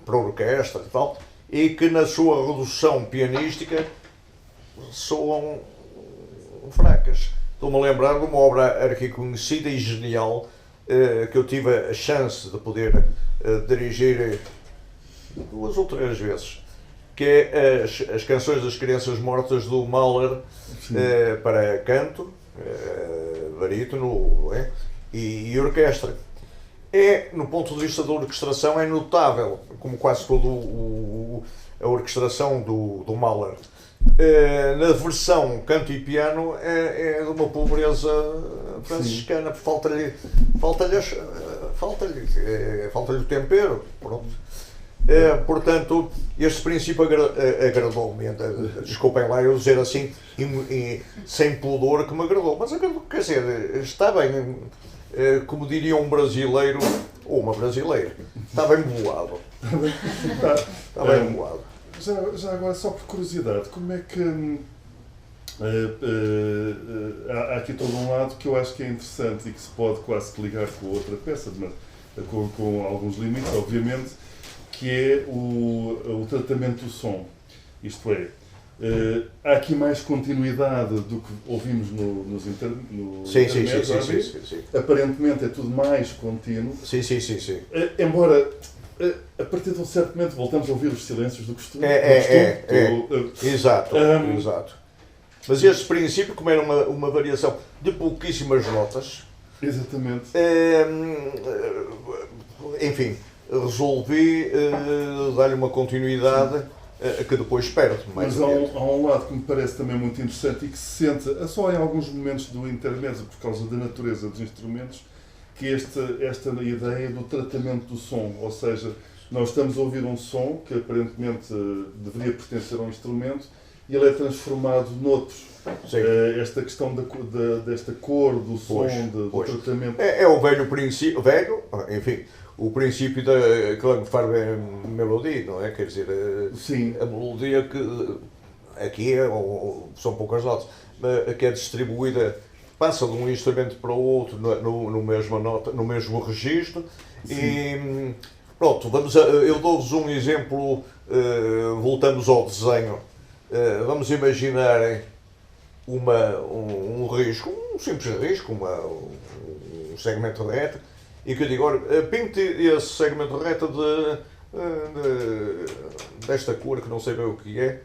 para orquestra e tal, e que na sua redução pianística soam fracas. Estou-me a lembrar de uma obra arquiconhecida e genial que eu tive a chance de poder dirigir 2 ou 3 vezes, que é as Canções das Crianças Mortas do Mahler para canto, barítono e orquestra. No ponto de vista da orquestração, é notável, como quase toda a orquestração do Mahler. Na versão canto e piano é de uma pobreza franciscana, falta-lhe o tempero. Pronto. Portanto, este princípio agradou-me. Desculpem lá eu dizer assim, sem pudor, que me agradou. Mas agradou, quer dizer, está bem, como diria um brasileiro, ou uma brasileira, está bem boado. Está bem boado. Já agora, só por curiosidade, como é que... há aqui todo um lado que eu acho que é interessante e que se pode quase que ligar com outra peça, mas com alguns limites, obviamente, que é o tratamento do som. Isto é, há aqui mais continuidade do que ouvimos nos intermédios. Sim. Aparentemente é tudo mais contínuo. Sim. Embora... a partir de um certo momento voltamos a ouvir os silêncios do costume. Exato. Mas este princípio, como era uma variação de pouquíssimas notas, exatamente. Enfim, resolvi dar-lhe uma continuidade que depois perde. Mas há um lado que me parece também muito interessante e que se sente, só em alguns momentos do intermezzo, por causa da natureza dos instrumentos, que esta ideia do tratamento do som, ou seja, nós estamos a ouvir um som que aparentemente deveria pertencer a um instrumento e ele é transformado noutros. Esta questão desta cor, do som, do tratamento. É o velho princípio, enfim, o princípio da Klangfarbe-Melodie, não é? Quer dizer, a melodia que aqui são poucas notas, mas que é distribuída, passa de um instrumento para o outro no mesmo nota, no mesmo registro. Sim. E pronto, eu dou-vos um exemplo, voltamos ao desenho. vamos imaginar um risco, um simples risco, um segmento reto, e que eu digo, olha, pinte esse segmento reto desta cor, que não sei bem o que é,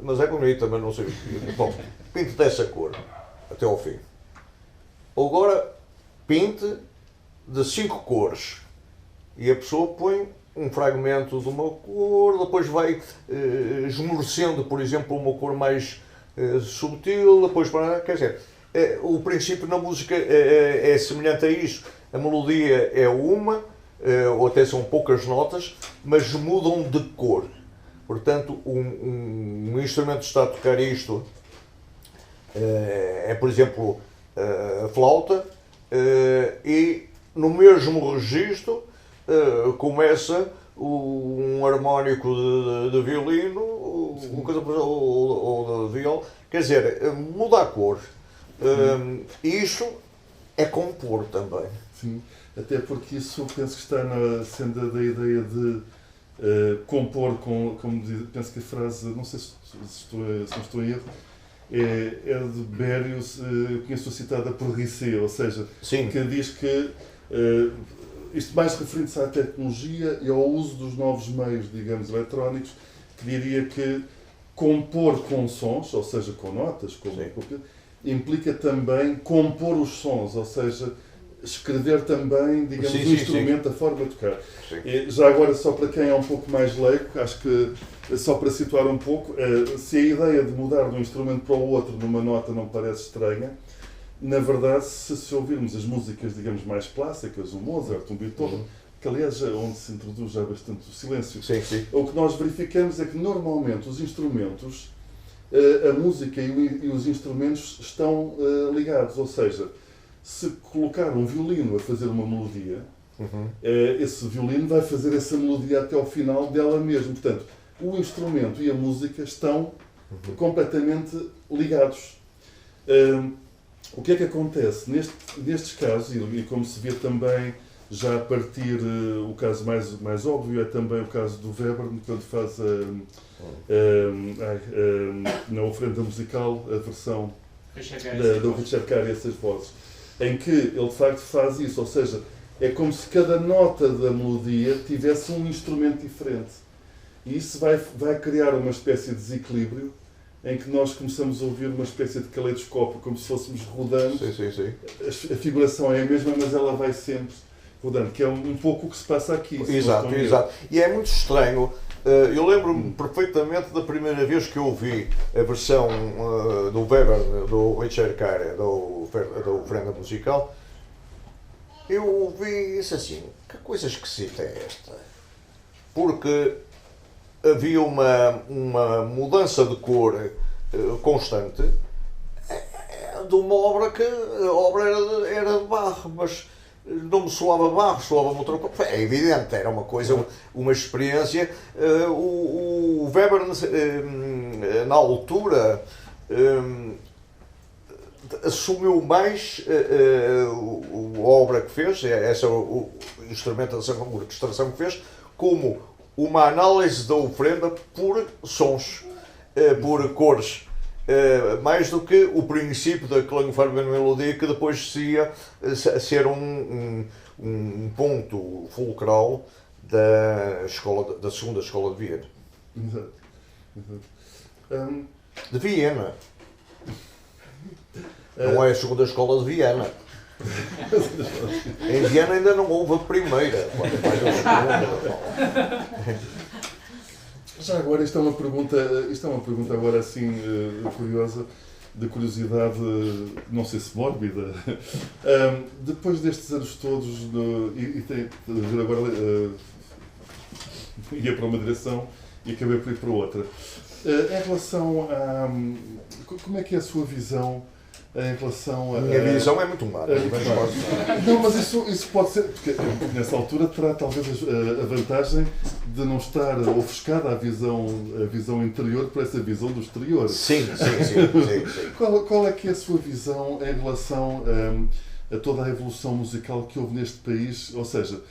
mas é bonita, mas não sei o que é. Bom, pinte dessa cor, até ao fim. Agora, pinte de 5 cores. E a pessoa põe um fragmento de uma cor, depois vai esmorecendo, por exemplo, uma cor mais subtil, depois para... Quer dizer, o princípio na música é semelhante a isso. A melodia é uma, ou até são poucas notas, mas mudam de cor. Portanto, um instrumento está a tocar isto, por exemplo, a flauta, e no mesmo registro começa um harmónico de violino, ou de viola, quer dizer, muda a cor. Isso é compor também. Sim, até porque isso penso que está na senda da ideia de compor, como diz, penso que a frase, não sei se não estou em erro, é de Berrios, conheço citada por Risset, ou seja, Sim. Que diz que isto mais referindo-se à tecnologia e ao uso dos novos meios, digamos, eletrónicos, que diria que compor com sons, ou seja, com notas, implica também compor os sons, ou seja, escrever também, digamos, o instrumento, a forma de tocar. Já agora, só para quem é um pouco mais leigo, acho que, só para situar um pouco, se a ideia de mudar de um instrumento para o outro numa nota não parece estranha, na verdade, se ouvirmos as músicas, digamos, mais clássicas, um Mozart, um Beethoven, que aliás é onde se introduz já bastante o silêncio, o que nós verificamos é que normalmente os instrumentos, a música e os instrumentos estão ligados, ou seja, se colocar um violino a fazer uma melodia, esse violino vai fazer essa melodia até ao final dela mesma. Portanto, o instrumento e a música estão completamente ligados. O que é que acontece? Nestes casos, e como se vê também já a partir, o caso mais óbvio é também o caso do Webern, quando faz na oferenda musical a versão do Richard Carr e essas vozes, em que ele de facto faz isso, ou seja, é como se cada nota da melodia tivesse um instrumento diferente. E isso vai criar uma espécie de desequilíbrio em que nós começamos a ouvir uma espécie de caleidoscópio, como se fôssemos rodando. A figuração é a mesma, mas ela vai sempre rodando, que é um pouco o que se passa aqui. Exato. E é muito estranho. Eu lembro-me perfeitamente da primeira vez que eu ouvi a versão do Weber, do Richard Carr, da oferenda musical. Eu ouvi isso assim, que coisa esquisita é esta? Porque havia uma mudança de cor constante de uma obra que a obra era de barro, mas não me soava barro, soava-me outra coisa. É evidente, era uma coisa, uma experiência. O Weber, na altura, assumiu mais a obra que fez, essa instrumentação, a orquestração que fez, como uma análise da oferenda por sons, por cores, mais do que o princípio da Klangfarbenmelodia, que depois se ia ser um ponto fulcral da segunda escola de Viena. De Viena. Não é a segunda escola de Viena. Em Viena ainda não houve a primeira. Já agora, isto é uma pergunta agora assim curiosa, de curiosidade, não sei se mórbida. Depois destes anos todos, agora ia para uma direção e acabei por ir para outra. Em relação a... Como é que é a sua visão em relação a... A minha visão é muito má. Não, mas isso pode ser, porque nessa altura terá talvez a vantagem de não estar ofuscada a visão interior por essa visão do exterior. Sim. Qual é que é a sua visão em relação a toda a evolução musical que houve neste país. Ou seja,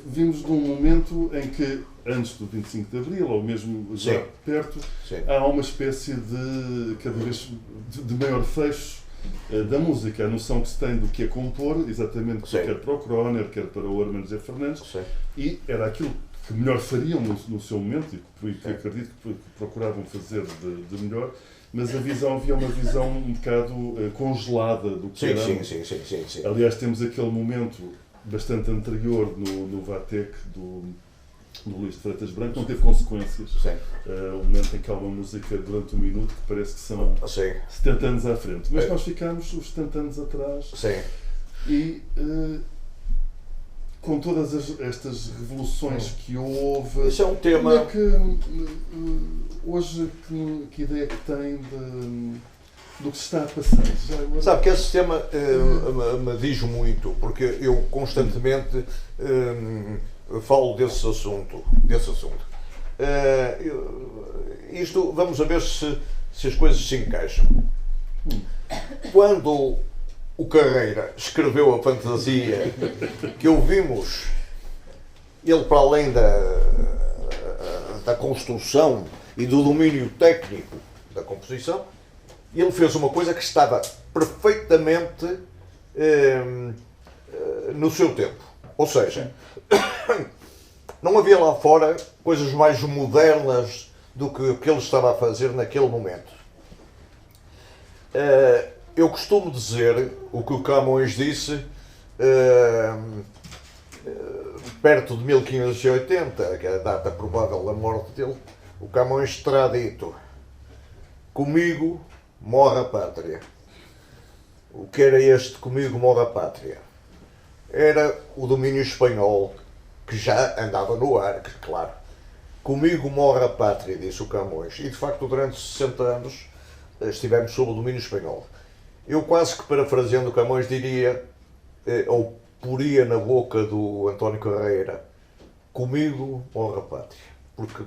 vimos de um momento em que, antes do 25 de Abril, ou mesmo já Sim. perto, Sim. há uma espécie de, cada vez, de maior fecho da música. A noção que se tem do que é compor, exatamente Sim. quer para o Kroner, quer para o Hermano José Fernandes, Sim. e era aquilo que melhor fariam no seu momento e que acredito que procuravam fazer de melhor, mas havia uma visão um bocado congelada do que Sim, era. sim. Aliás, temos aquele momento bastante anterior no Vatec do Luís de Freitas Branco, não teve consequências. Sim. O momento em que há uma música durante um minuto que parece que são Sim. 70 anos à frente. Mas nós ficámos os 70 anos atrás Sim. e com todas estas revoluções que houve. Isso é um tema. Como é que hoje que ideia que tem do que se está a passar? Sabe que esse tema me diz muito, porque eu constantemente falo desse assunto. Isto, vamos a ver se as coisas se encaixam. Quando o Carreira escreveu a fantasia que ouvimos, ele, para além da construção e do domínio técnico da composição, ele fez uma coisa que estava perfeitamente no seu tempo. Ou seja, não havia lá fora coisas mais modernas do que o que ele estava a fazer naquele momento. Eu costumo dizer o que o Camões disse perto de 1580, que é a data provável da morte dele. O Camões terá dito: comigo morre a pátria. O que era este comigo morre a pátria? Era o domínio espanhol, que já andava no ar, claro. Comigo morre a pátria, disse o Camões. E de facto, durante 60 anos estivemos sob o domínio espanhol. Eu quase que parafraseando o Camões diria, ou poria na boca do António Carreira: comigo morre a pátria. Porque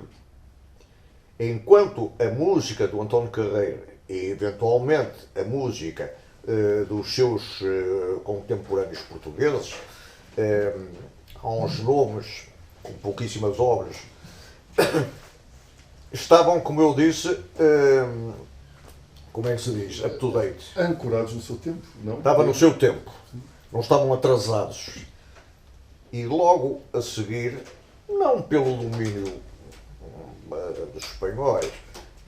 enquanto a música do António Carreira e eventualmente a música dos seus contemporâneos portugueses, há uns nomes com pouquíssimas obras, estavam, como eu disse, como é que se diz? Up to date. Ancorados no seu tempo, não? Estava no seu tempo. Não estavam atrasados. E logo a seguir, não pelo domínio dos espanhóis,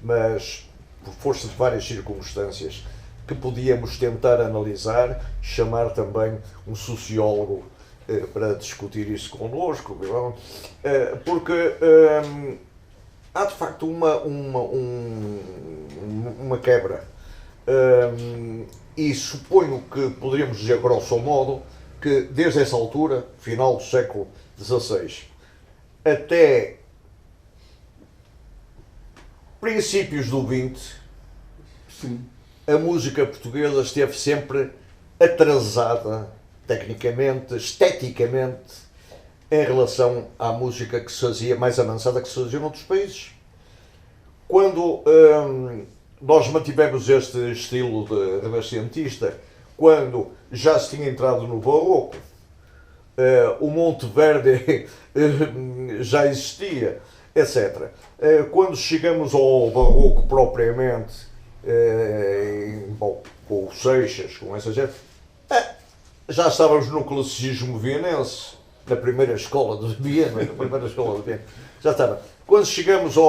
mas por força de várias circunstâncias que podíamos tentar analisar, chamar também um sociólogo para discutir isso connosco, porque há de facto uma quebra. E suponho que poderíamos dizer, grosso modo, que desde essa altura, final do século XVI, até princípios do XX, Sim. a música portuguesa esteve sempre atrasada, tecnicamente, esteticamente, em relação à música que se fazia, mais avançada, que se fazia noutros países. Quando nós mantivemos este estilo de renascentista, quando já se tinha entrado no barroco, o Monteverdi já existia, etc. Quando chegamos ao barroco propriamente, bom, com o Seixas, com essa gente, já estávamos no classicismo vienense, na primeira escola de Viena, já estava. Quando chegamos à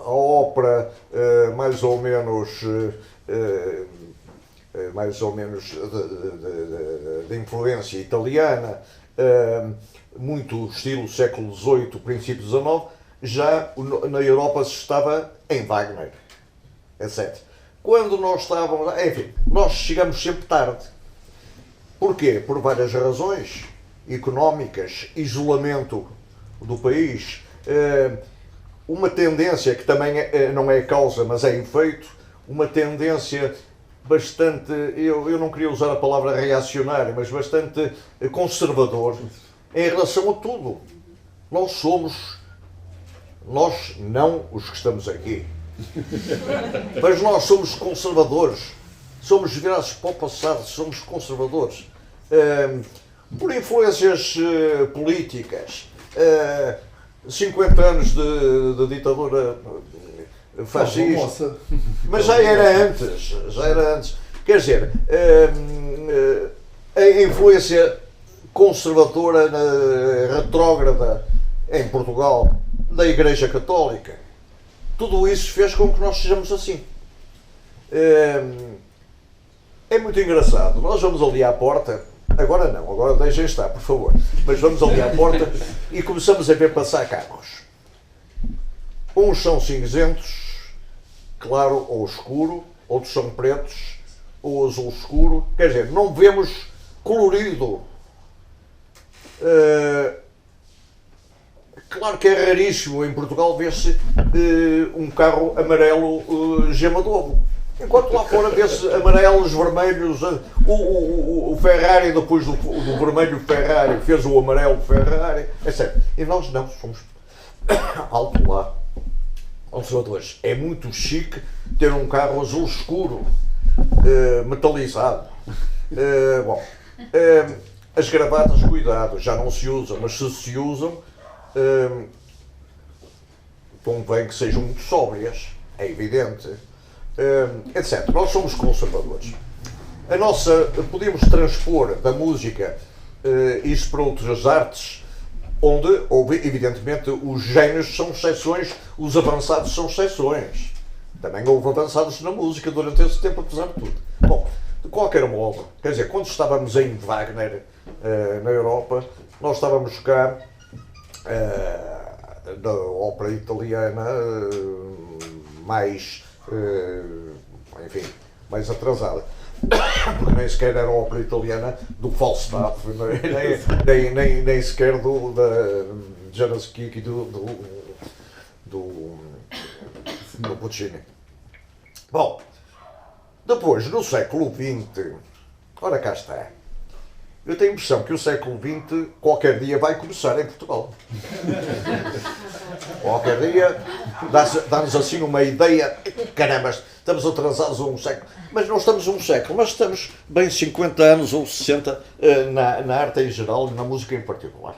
ópera, mais ou menos de influência italiana, muito estilo século XVIII, princípio XIX, já na Europa se estava em Wagner, etc. Quando nós estávamos, enfim, nós chegamos sempre tarde. Porquê? Por várias razões económicas, isolamento do país, uma tendência que também não é causa, mas é efeito, uma tendência bastante, eu não queria usar a palavra reacionária, mas bastante conservador em relação a tudo. Nós não os que estamos aqui, mas nós somos conservadores somos virados para o passado, somos conservadores. Por influências políticas, 50 anos de ditadura fascista, mas já era antes. Quer dizer, a influência conservadora, retrógrada em Portugal, da Igreja Católica, tudo isso fez com que nós sejamos assim. É muito engraçado. Nós vamos ali à porta, agora não, agora deixem estar, por favor, mas vamos ali à porta e começamos a ver passar carros. Uns são cinzentos, claro ou escuro, outros são pretos ou azul escuro, quer dizer, não vemos colorido. Claro que é raríssimo em Portugal ver-se um carro amarelo gema de ovo. Enquanto lá fora vê-se amarelos, vermelhos, o Ferrari depois do vermelho Ferrari fez o amarelo Ferrari, etc. E nós não, somos alto lá, conservadores. É muito chique ter um carro azul escuro, metalizado. As gravatas, cuidado, já não se usam, mas se usam, convém que sejam muito sóbrias, é evidente, etc. Nós somos conservadores. Podemos transpor da música isso para outras artes, onde, evidentemente, os génios são exceções, os avançados são exceções. Também houve avançados na música durante esse tempo, apesar de tudo. Bom, de qualquer modo, quer dizer, quando estávamos em Wagner, na Europa, nós estávamos cá da ópera italiana mais, enfim, mais atrasada. Porque nem sequer era a ópera italiana do Falstaff, nem sequer da Januszky e do Puccini. Bom, depois, no século XX, ora cá está. Eu tenho a impressão que o século XX qualquer dia vai começar em Portugal. Qualquer dia dá-nos assim uma ideia, caramba, estamos atrasados a um século. Mas não estamos a um século, mas estamos bem 50 anos ou 60 na arte em geral e na música em particular.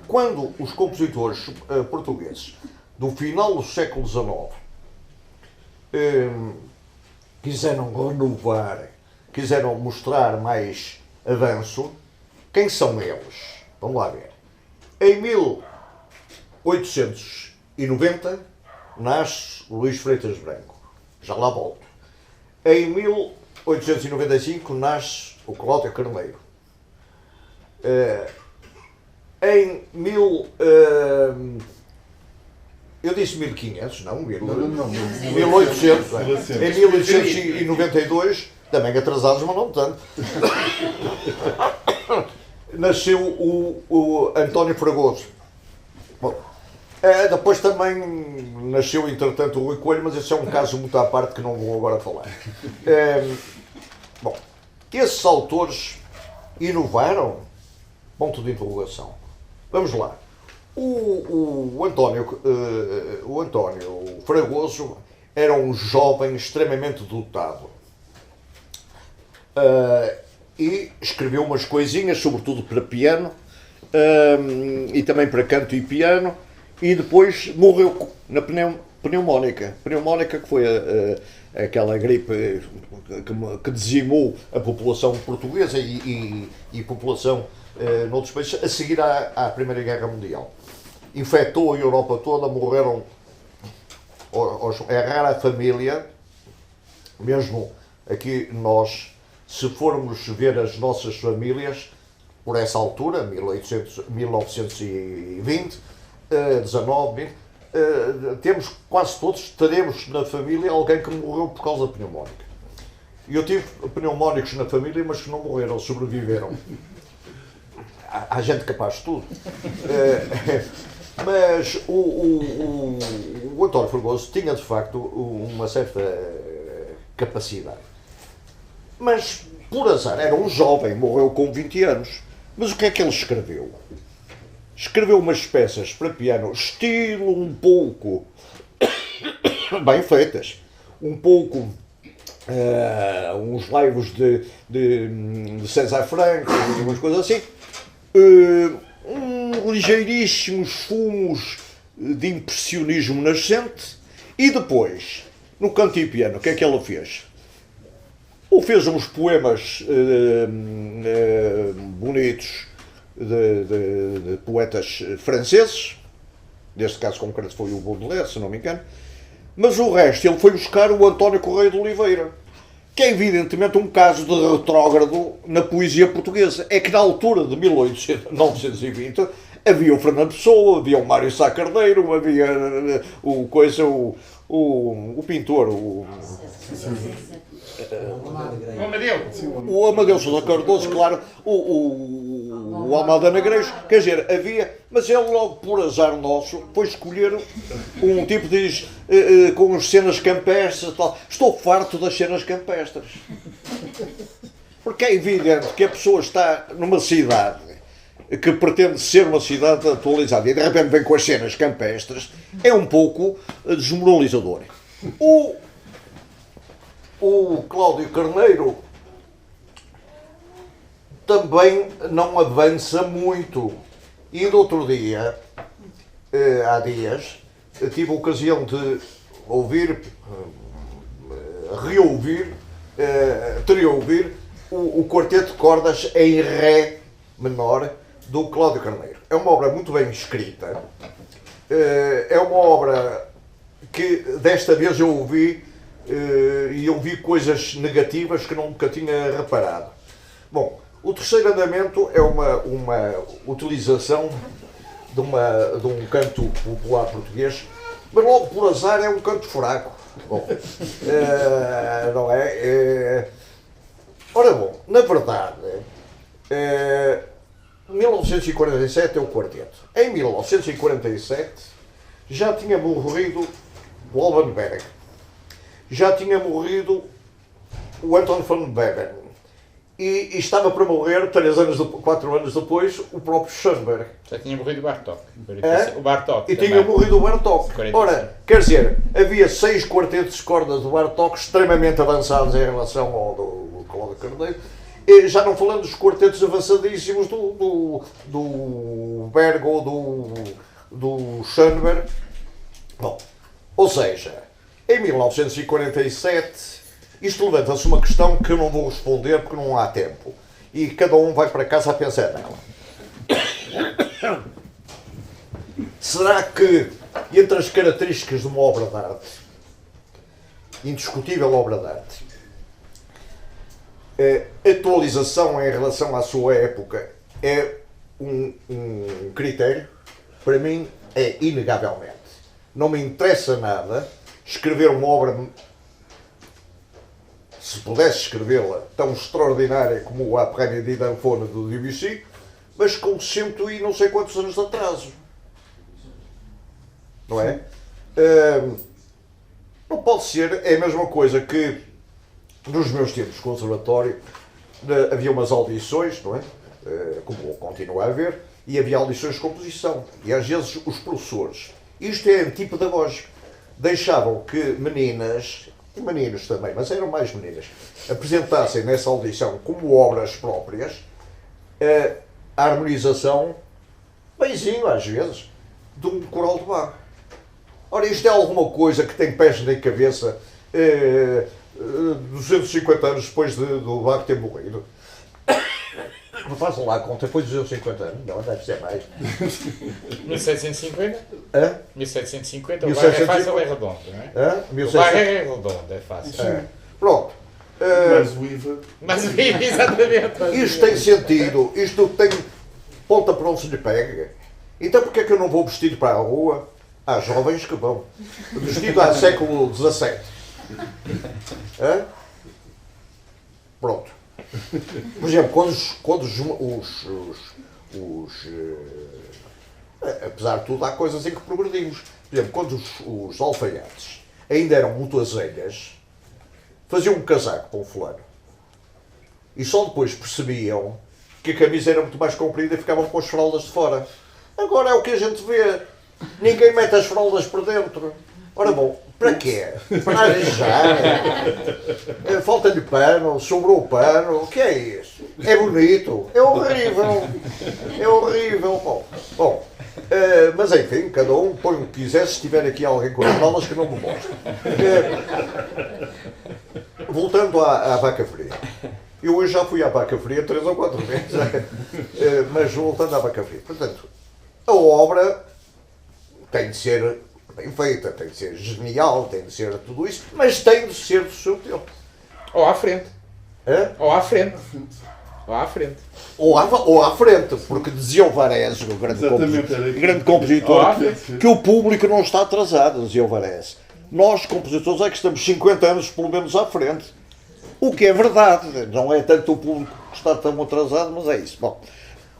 Quando os compositores portugueses do final do século XIX quiseram renovar, quiseram mostrar mais avanço, quem são eles? Vamos lá ver. Em 1890 nasce Luís Freitas Branco. Já lá volto. Em 1895 nasce o Cláudio Carneiro. Eu disse 1500, não, 1800. Em 1892, também atrasados, mas não tanto, nasceu o António Fragoso. Bom, depois também nasceu, entretanto, o Rui Coelho, mas esse é um caso muito à parte que não vou agora falar. Bom, esses autores inovaram? Ponto de interrogação. Vamos lá. O António Fragoso era um jovem extremamente dotado. E escreveu umas coisinhas, sobretudo para piano, e também para canto e piano, e depois morreu na pneumónica, que foi aquela gripe que dizimou a população portuguesa e população noutros países, a seguir à Primeira Guerra Mundial. Infectou a Europa toda, morreram, é rara a família, mesmo aqui nós, se formos ver as nossas famílias, por essa altura, 1920, 19, temos quase todos, teremos na família alguém que morreu por causa de pneumónica. Eu tive pneumónicos na família, mas que não morreram, sobreviveram. Há gente capaz de tudo. Mas o António Fragoso tinha, de facto, uma certa capacidade. Mas, por azar, era um jovem, morreu com 20 anos. Mas o que é que ele escreveu? Escreveu umas peças para piano, estilo um pouco bem feitas, um pouco uns laivos de César Franco, umas coisas assim, ligeiríssimos fumos de impressionismo nascente, e depois, no canto e piano, o que é que ela fez? Ou fez uns poemas bonitos de poetas franceses, neste caso concreto foi o Baudelaire, se não me engano, mas o resto ele foi buscar o António Correia de Oliveira, que é evidentemente um caso de retrógrado na poesia portuguesa. É que na altura de 1920 havia o Fernando Pessoa, havia o Mário Sá Carneiro, havia o pintor, o Amadeu Sousa Cardoso, claro, o Almada Negreiros, quer dizer, havia, mas ele logo por azar nosso foi escolher um tipo de com as cenas campestres e tal. Estou farto das cenas campestres. Porque é evidente que a pessoa está numa cidade que pretende ser uma cidade atualizada e de repente vem com as cenas campestres, é um pouco desmoralizador. O Cláudio Carneiro também não avança muito. E do outro dia, há dias, tive a ocasião de ouvir, reouvir, o quarteto de cordas em Ré menor do Cláudio Carneiro. É uma obra muito bem escrita. É uma obra que desta vez eu ouvi e eu vi coisas negativas que nunca tinha reparado. Bom, o terceiro andamento é uma utilização de um canto popular português, mas logo por azar é um canto fraco. Bom, não é? Ora bom, na verdade, 1947 é o quarteto. Em 1947 já tinha morrido o Alban Berg. Já tinha morrido o Anton van Webern e estava para morrer 4 anos depois o próprio Schoenberg. Já tinha morrido o Bartók. O Bartók e também. Tinha morrido o Bartók. 45. Ora, quer dizer, havia 6 quartetos de cordas do Bartók extremamente avançados em relação ao do Cláudio Carneiro. E já não falando dos quartetos avançadíssimos do Berg ou do Schoenberg. Bom, ou seja, em 1947, isto levanta-se uma questão que eu não vou responder porque não há tempo. E cada um vai para casa a pensar nela. Será que, entre as características de uma obra de arte, indiscutível obra de arte, a atualização em relação à sua época é um critério? Para mim, é inegavelmente. Não me interessa nada escrever uma obra, se pudesse escrevê-la, tão extraordinária como a Après-midi d'Anfone do Debussy, mas com 100 e não sei quantos anos de atraso. Não é? Não pode ser, é a mesma coisa que nos meus tempos de conservatório havia umas audições, não é? Como continua a haver, e havia audições de composição. E às vezes os professores, isto é antipedagógico, deixavam que meninas, e meninos também, mas eram mais meninas, apresentassem nessa audição como obras próprias a harmonização, beizinho às vezes, de um coral de Bach. Ora, isto é alguma coisa que tem pés nem cabeça 250 anos depois do Bach ter morrido. Não façam lá a conta, depois de 250 anos, não, deve ser mais. 1750? Hã? 1750, o Bach é fácil, é redondo, não é? Hã? O Bach é redondo, é fácil. Pronto. Mas o IVA. Mas o IVA, exatamente. Isto tem sentido, isto tem ponta para onde se lhe pega. Então porquê é que eu não vou vestido para a rua? Há jovens que vão. Vestido há século XVII. Hã? Pronto. Por exemplo, quando apesar de tudo, há coisas em que progredimos. Por exemplo, quando os alfaiates ainda eram muito azelhas, faziam um casaco para um fulano. E só depois percebiam que a camisa era muito mais comprida e ficavam com as fraldas de fora. Agora é o que a gente vê. Ninguém mete as fraldas por dentro. Ora bom, Para quê? Para arejar? Falta-lhe pano, sobrou pano, o que é isso? É bonito, é horrível, é horrível. Bom, mas enfim, cada um põe o que quiser, se tiver aqui alguém com as malas que não me mostre. Voltando à vaca fria. Eu hoje já fui à vaca fria 3 ou 4 vezes, mas voltando à vaca fria. Portanto, a obra tem de ser bem feita, tem de ser genial, tem de ser tudo isso, mas tem de ser do seu tempo. Ou à frente. Hã? Ou à frente. Ou à frente. Ou à frente, porque dizia o Varese, o grande compositor, que o público não está atrasado, dizia o Varese. Nós, compositores, é que estamos 50 anos pelo menos à frente. O que é verdade, não é tanto o público que está tão atrasado, mas é isso. Bom,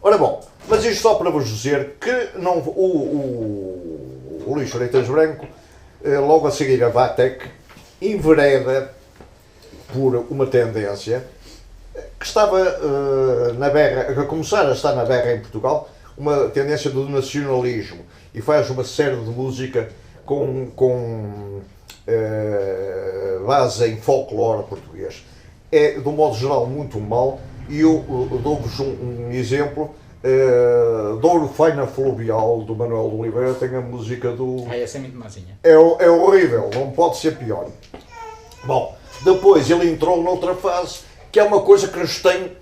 ora bom, mas isto só para vos dizer que não, o Luís Freitas Branco, logo a seguir a Vatec, envereda por uma tendência que estava na berra, a começar a estar na berra em Portugal, uma tendência do nacionalismo, e faz uma série de música com base em folclore português. É, de um modo geral, muito mal, e eu dou-vos um exemplo. Douro Faina Fluvial, do Manuel de Oliveira, tem a música do... Essa é muito mazinha. É horrível, não pode ser pior. Bom, depois ele entrou noutra fase, que é uma coisa que nos tem,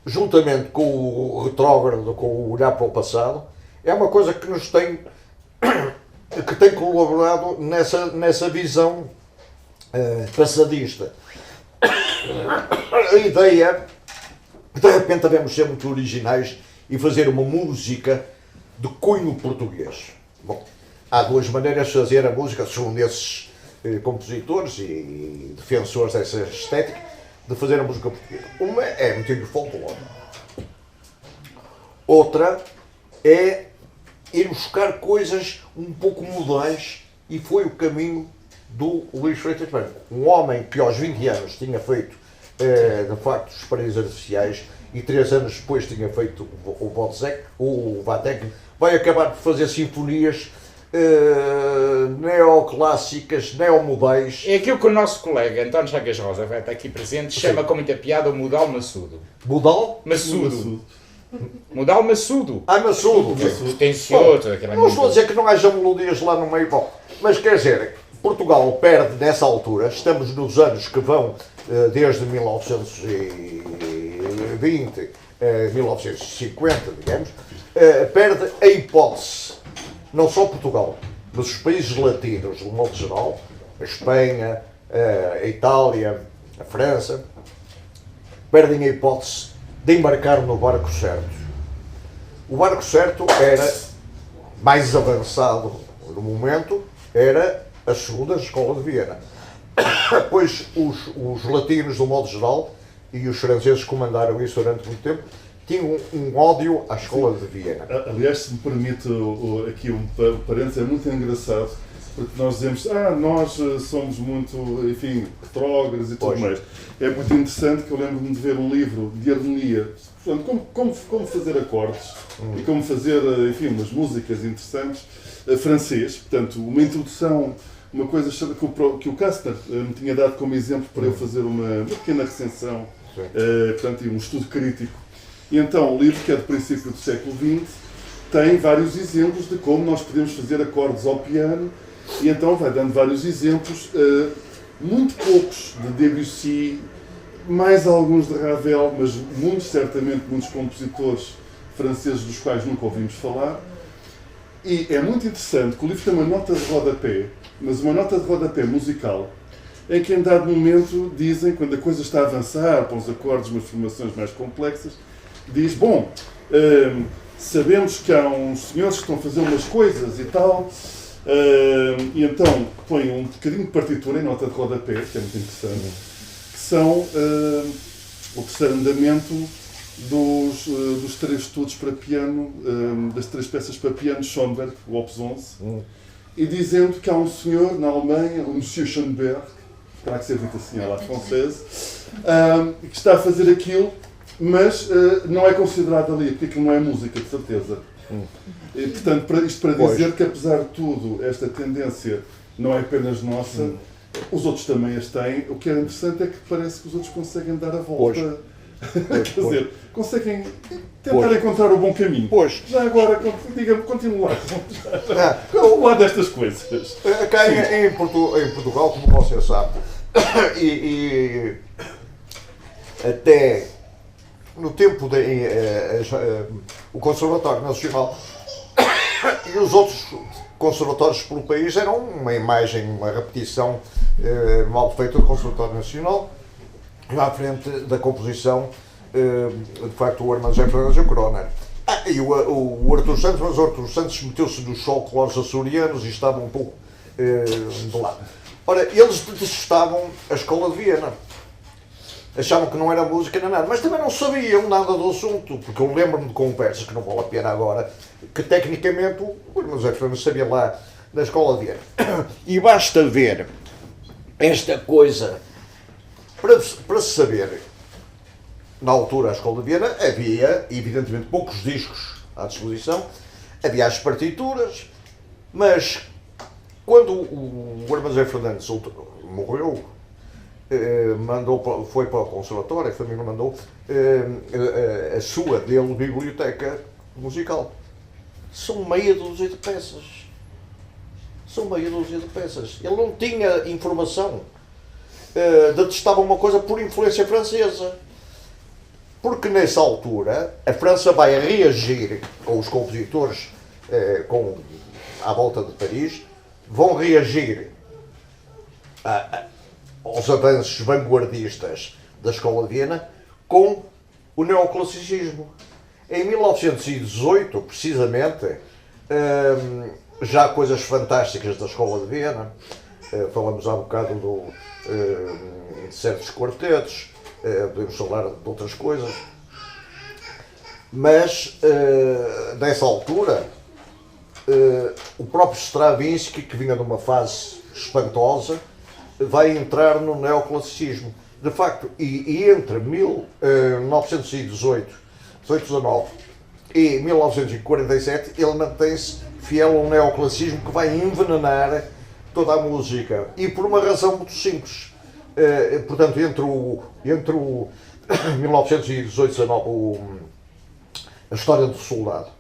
juntamente com o retrógrado, com o olhar para o passado, é uma coisa que nos tem, que tem colaborado nessa visão passadista. A ideia, de repente, devemos ser muito originais e fazer uma música de cunho português. Bom, há duas maneiras de fazer a música, segundo esses compositores e defensores dessa estética, de fazer a música portuguesa. Uma é meter-lhe folclore. Outra é ir buscar coisas um pouco modais, e foi o caminho do Luís Freitas Branco. Um homem que aos 20 anos tinha feito, de facto, os paraísos artificiais, e 3 anos depois tinha feito o Vatec, vai acabar por fazer sinfonias neoclássicas, neomodais. É aquilo que o nosso colega António Chagas Rosa, vai estar aqui presente, chama com muita piada o modal maçudo. Modal? Maçudo. Modal maçudo. Maçudo. Pretencioso. Não estou a dizer que não haja melodias lá no meio, mas quer dizer, Portugal perde nessa altura, estamos nos anos que vão desde 1920 a 1950, digamos, perde a hipótese, não só Portugal, mas os países latinos, de um modo geral, a Espanha, a Itália, a França, perdem a hipótese de embarcar no barco certo. O barco certo era mais avançado no momento, era a segunda escola de Viena. Pois os latinos, de um modo geral, e os franceses comandaram isso durante muito tempo, tinham um ódio à escola de Viena. Aliás, se me permite aqui um parênteses, é muito engraçado, porque nós dizemos, nós somos muito, enfim, retrógrados e tudo mais. É muito interessante que eu lembro-me de ver um livro de harmonia, portanto, como fazer acordes e como fazer, enfim, umas músicas interessantes, francês, portanto, uma introdução, uma coisa que o Kastner me tinha dado como exemplo para eu fazer uma pequena recensão, portanto, um estudo crítico. E então, o livro, que é do princípio do século XX, tem vários exemplos de como nós podemos fazer acordes ao piano, e então vai dando vários exemplos, muito poucos de Debussy, mais alguns de Ravel, mas certamente muitos compositores franceses dos quais nunca ouvimos falar. E é muito interessante que o livro tem uma nota de rodapé, mas uma nota de rodapé musical, em que em dado momento dizem, quando a coisa está a avançar para uns acordes, umas formações mais complexas, diz, sabemos que há uns senhores que estão a fazer umas coisas e tal, e então põe um bocadinho de partitura em nota de rodapé, que é muito interessante, que são o terceiro andamento dos 3 estudos para piano, das 3 peças para piano de Schoenberg, o Opus 11, e dizendo que há um senhor na Alemanha, o Monsieur Schoenberg, terá que ser dito assim à la française, que está a fazer aquilo, mas não é considerado ali, porque aquilo não é música, de certeza. E, portanto, isto para dizer que, apesar de tudo, esta tendência não é apenas nossa, os outros também as têm. O que é interessante é que parece que os outros conseguem dar a volta. Quer dizer, conseguem tentar encontrar o bom caminho. Pois. Já agora, diga-me, continue lá. Vamos lá destas coisas. Cá em Portugal, como você sabe, e até no tempo o Conservatório Nacional e os outros conservatórios pelo país eram uma imagem, uma repetição mal feita do Conservatório Nacional, à frente da composição, de facto, o Armando José Fernandes e o Croner. E o Artur Santos, mas o Artur Santos meteu-se nos folclores açorianos e estava um pouco de lado. Ora, eles detestavam a Escola de Viena. Achavam que não era música nem nada, mas também não sabiam nada do assunto, porque eu lembro-me de conversas, que não vale a pena agora, que tecnicamente o Armando José Fernandes sabia lá da Escola de Viena. E basta ver esta coisa, para se saber, na altura a Escola de Viena havia, evidentemente, poucos discos à disposição, havia as partituras, mas quando o Armando José Fernandes morreu, foi para o conservatório, a família mandou a sua dele biblioteca musical. São meia dúzia de peças. Ele não tinha informação. Detestava uma coisa por influência francesa. Porque nessa altura a França vai reagir, ou os compositores à volta de Paris vão reagir aos avanços vanguardistas da Escola de Viena com o neoclassicismo. Em 1918, precisamente, já coisas fantásticas da Escola de Viena, falamos há bocado de certos quartetos, podemos falar de outras coisas, mas nessa altura o próprio Stravinsky, que vinha de uma fase espantosa, vai entrar no neoclassicismo. De facto, e entre 1918, 19 e 1947, ele mantém-se fiel ao neoclassicismo, que vai envenenar toda a música. E por uma razão muito simples. Portanto, entre o 1918 19, a História do Soldado,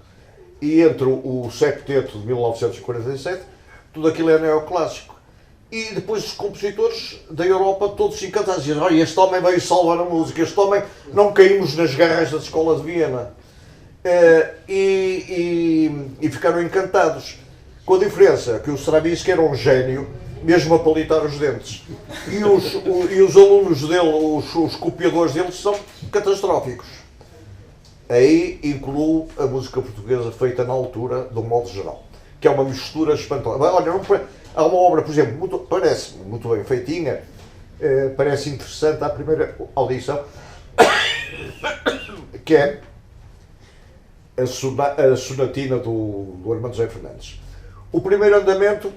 e entre o septeto de 1947, tudo aquilo é neoclássico. E depois os compositores da Europa todos se encantaram, diziam: olha, este homem veio salvar a música, este homem, não caímos nas garras da Escola de Viena. E ficaram encantados, com a diferença que o Stravinsky era um gênio, mesmo a palitar os dentes. E os alunos dele, os copiadores dele, são catastróficos. Aí incluo a música portuguesa feita na altura, de um modo geral, que é uma mistura espantosa. Olha, há uma obra, por exemplo, parece muito bem feitinha, parece interessante à primeira audição, que é a sonatina do Armando José Fernandes. O primeiro andamento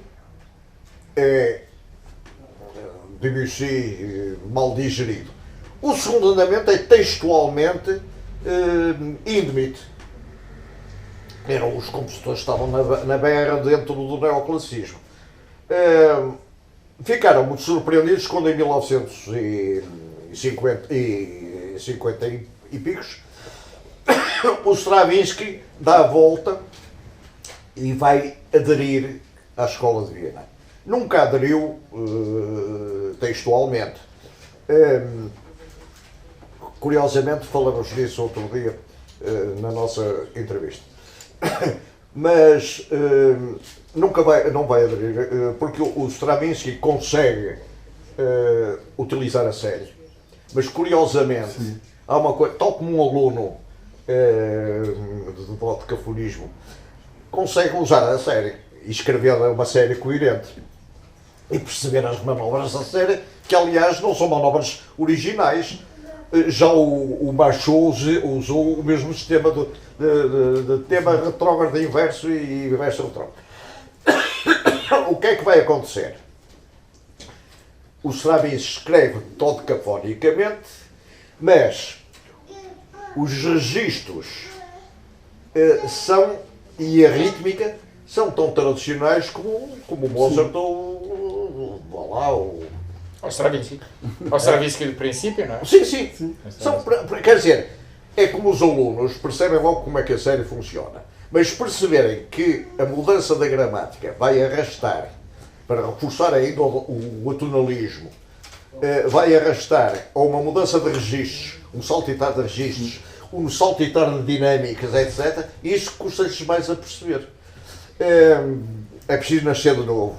é Debussy mal digerido. O segundo andamento é textualmente Hindemith. Os compositores estavam na berra dentro do neoclassicismo. Ficaram muito surpreendidos quando em 1950 e picos o Stravinsky dá a volta e vai aderir à Escola de Viena. Nunca aderiu textualmente. Curiosamente, falamos nisso outro dia na nossa entrevista. Mas não vai aderir, porque o Stravinsky consegue utilizar a série. Mas curiosamente, sim, há uma coisa, tal como um aluno de devoto cafonismo consegue usar a série e escrever uma série coerente e perceber as manobras da série, que aliás não são manobras originais. Já o Machot usou o mesmo sistema de tema retrógrado inverso e inverso retrógrado. O que é que vai acontecer? O Stravinsky escreve dodecafonicamente, mas os registros e a rítmica são tão tradicionais como o Mozart ou lá, Ao Stravinsky. Ao Stravinsky do princípio, não é? Sim, sim. Quer dizer, é como os alunos percebem logo como é que a série funciona. Mas perceberem que a mudança da gramática vai arrastar, para reforçar ainda o atonalismo, vai arrastar a uma mudança de registros, um saltitar de registros, um saltitar de dinâmicas, etc. Isso custa-lhes mais a perceber. É preciso nascer de novo.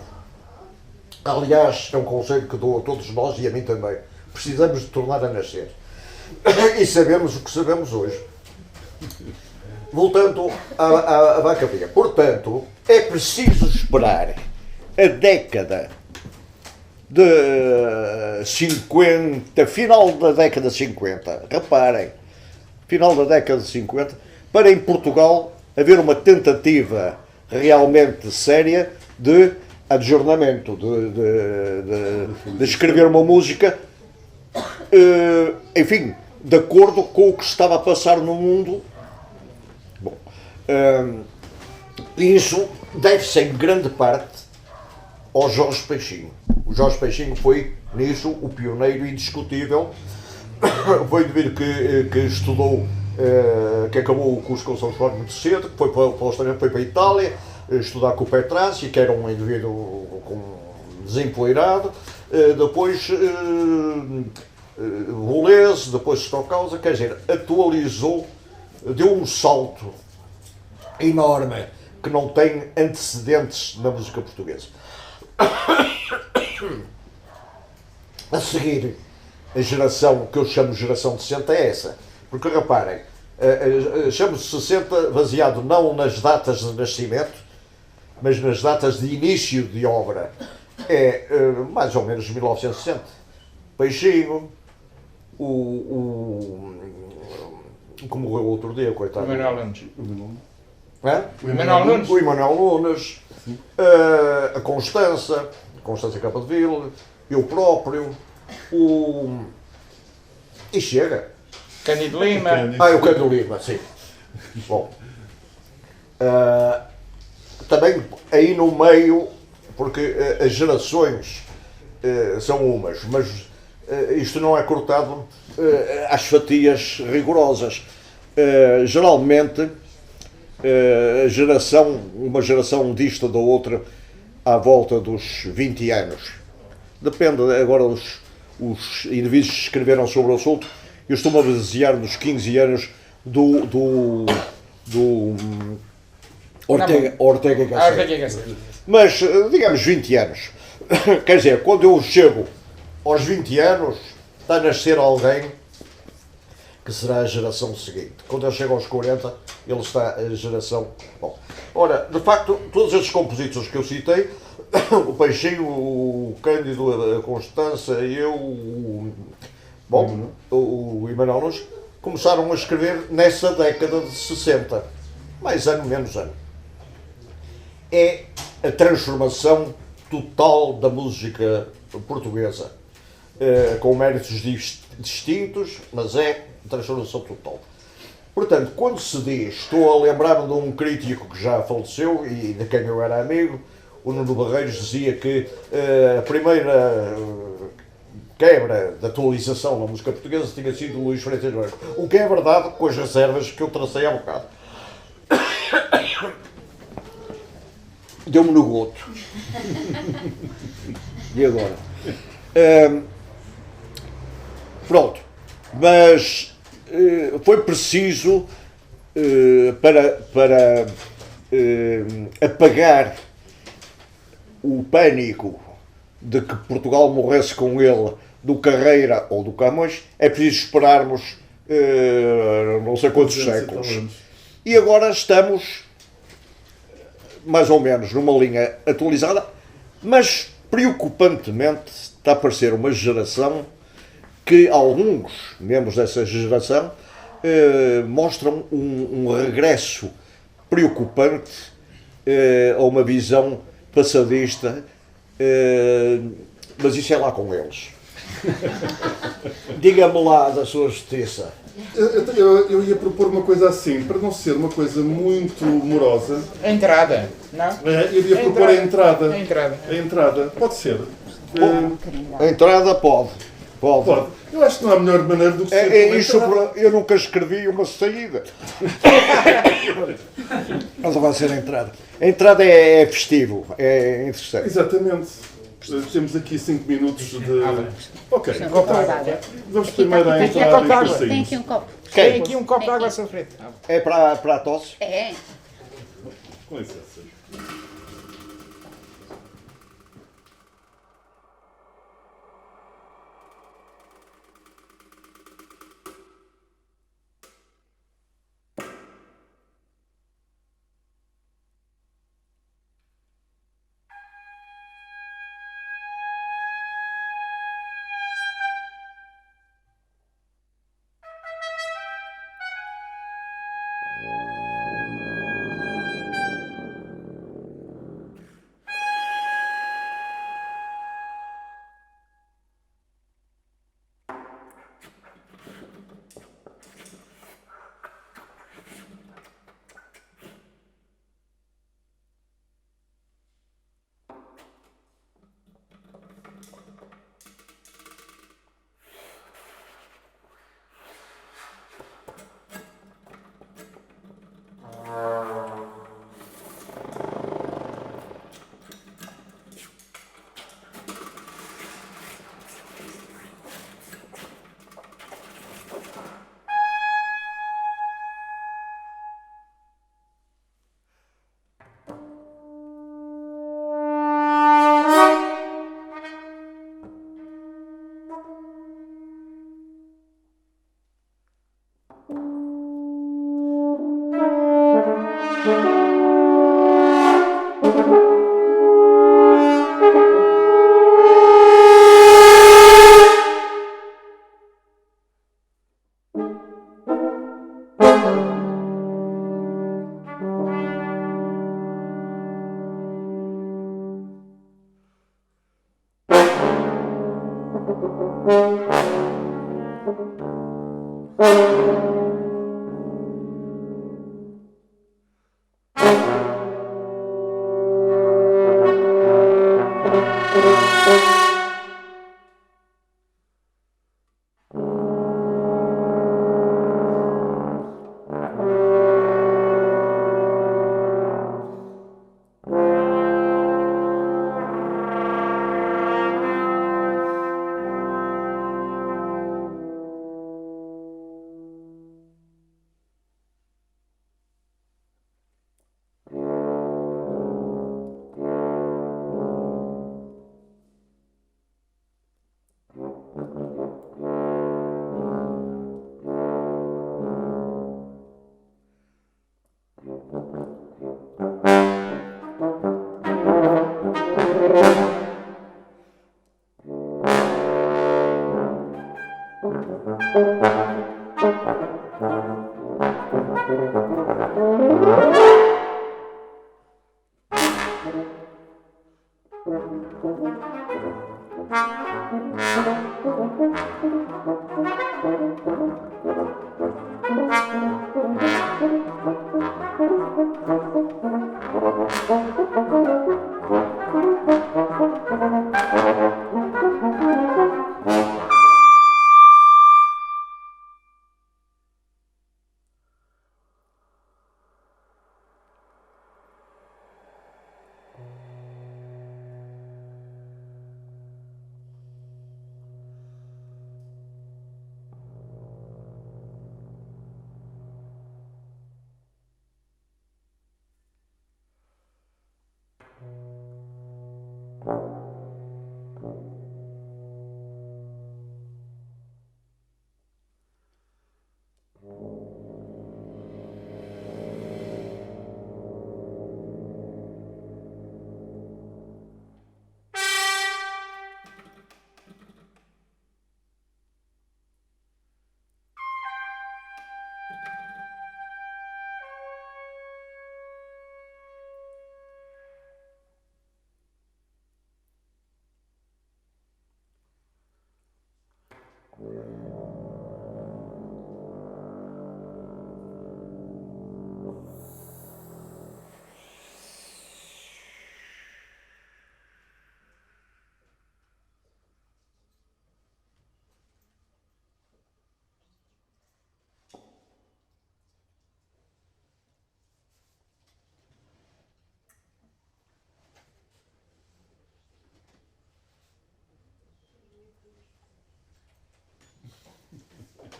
Aliás, é um conselho que dou a todos nós e a mim também. Precisamos de tornar a nascer. E sabemos o que sabemos hoje. Voltando à vaca fria. Portanto, é preciso esperar a década de 50, final da década de 50, reparem, final da década de 50, para em Portugal haver uma tentativa realmente séria de adjornamento, de escrever uma música, enfim, de acordo com o que estava a passar no mundo. Bom, isso deve-se em grande parte ao Jorge Peixinho. O Jorge Peixinho foi, nisso, o pioneiro indiscutível. Foi devido que estudou, que acabou o curso com São João muito cedo, que foi para a Itália, estudar com o Petrassi, que era um indivíduo desempoeirado, depois Volese, depois Stockhausen, quer dizer, atualizou, deu um salto enorme que não tem antecedentes na música portuguesa. A seguir, a geração que eu chamo de geração de 60 é essa, porque reparem, chamo-se 60 baseado não nas datas de nascimento, mas nas datas de início de obra. É mais ou menos 1960. Peixinho, como morreu outro dia, coitado. O Manuel Nunes. O Emanuel Nunes, a Constança Capdeville, eu próprio, e chega. Cândido Lima. O Cândido Lima, sim. Bom, também aí no meio, porque as gerações são umas, mas isto não é cortado às fatias rigorosas. Geralmente, uma geração dista da outra à volta dos 20 anos. Depende, agora os indivíduos que escreveram sobre o assunto, eu estou-me a basear nos 15 anos do Ortega Gasset. Mas, digamos, 20 anos. Quer dizer, quando eu chego aos 20 anos, está a nascer alguém que será a geração seguinte. Quando eu chego aos 40, ele está a geração... Bom, ora, de facto, todos estes compositores que eu citei, o Peixinho, o Cândido, a Constança, eu, o Emanuel Nunes, começaram a escrever nessa década de 60. Mais ano, menos ano. É a transformação total da música portuguesa, com méritos distintos, mas é transformação total. Portanto, quando se diz, estou a lembrar-me de um crítico que já faleceu e de quem eu era amigo, o Nuno Barreiros dizia que a primeira quebra de atualização na música portuguesa tinha sido o Luís Freitas Branco. O que é verdade com as reservas que eu tracei há bocado. Deu-me no goto. E agora? Pronto. Mas foi preciso para apagar o pânico de que Portugal morresse com ele do Carreira ou do Camões, é preciso esperarmos não sei quantos séculos. E agora estamos mais ou menos numa linha atualizada, mas preocupantemente está a aparecer uma geração que alguns membros dessa geração mostram um regresso preocupante a uma visão passadista, mas isso é lá com eles. Diga-me lá da sua justiça. Eu ia propor uma coisa assim, para não ser uma coisa muito morosa. A entrada, não? Eu ia propor a entrada. A entrada. A entrada, pode ser. A entrada pode. Pode. Eu acho que não há melhor maneira do que ser Isso, eu nunca escrevi uma saída. Mas vai ser a entrada. A entrada é festivo, é interessante. Exatamente. Temos aqui 5 minutos de... Ok. Vamos Tem primeiro à aqui a entrada copo e de depois água. Tem saímos. aqui um copo. Tem aqui um copo de água à sua frente. É para a tosse? É. Com licença.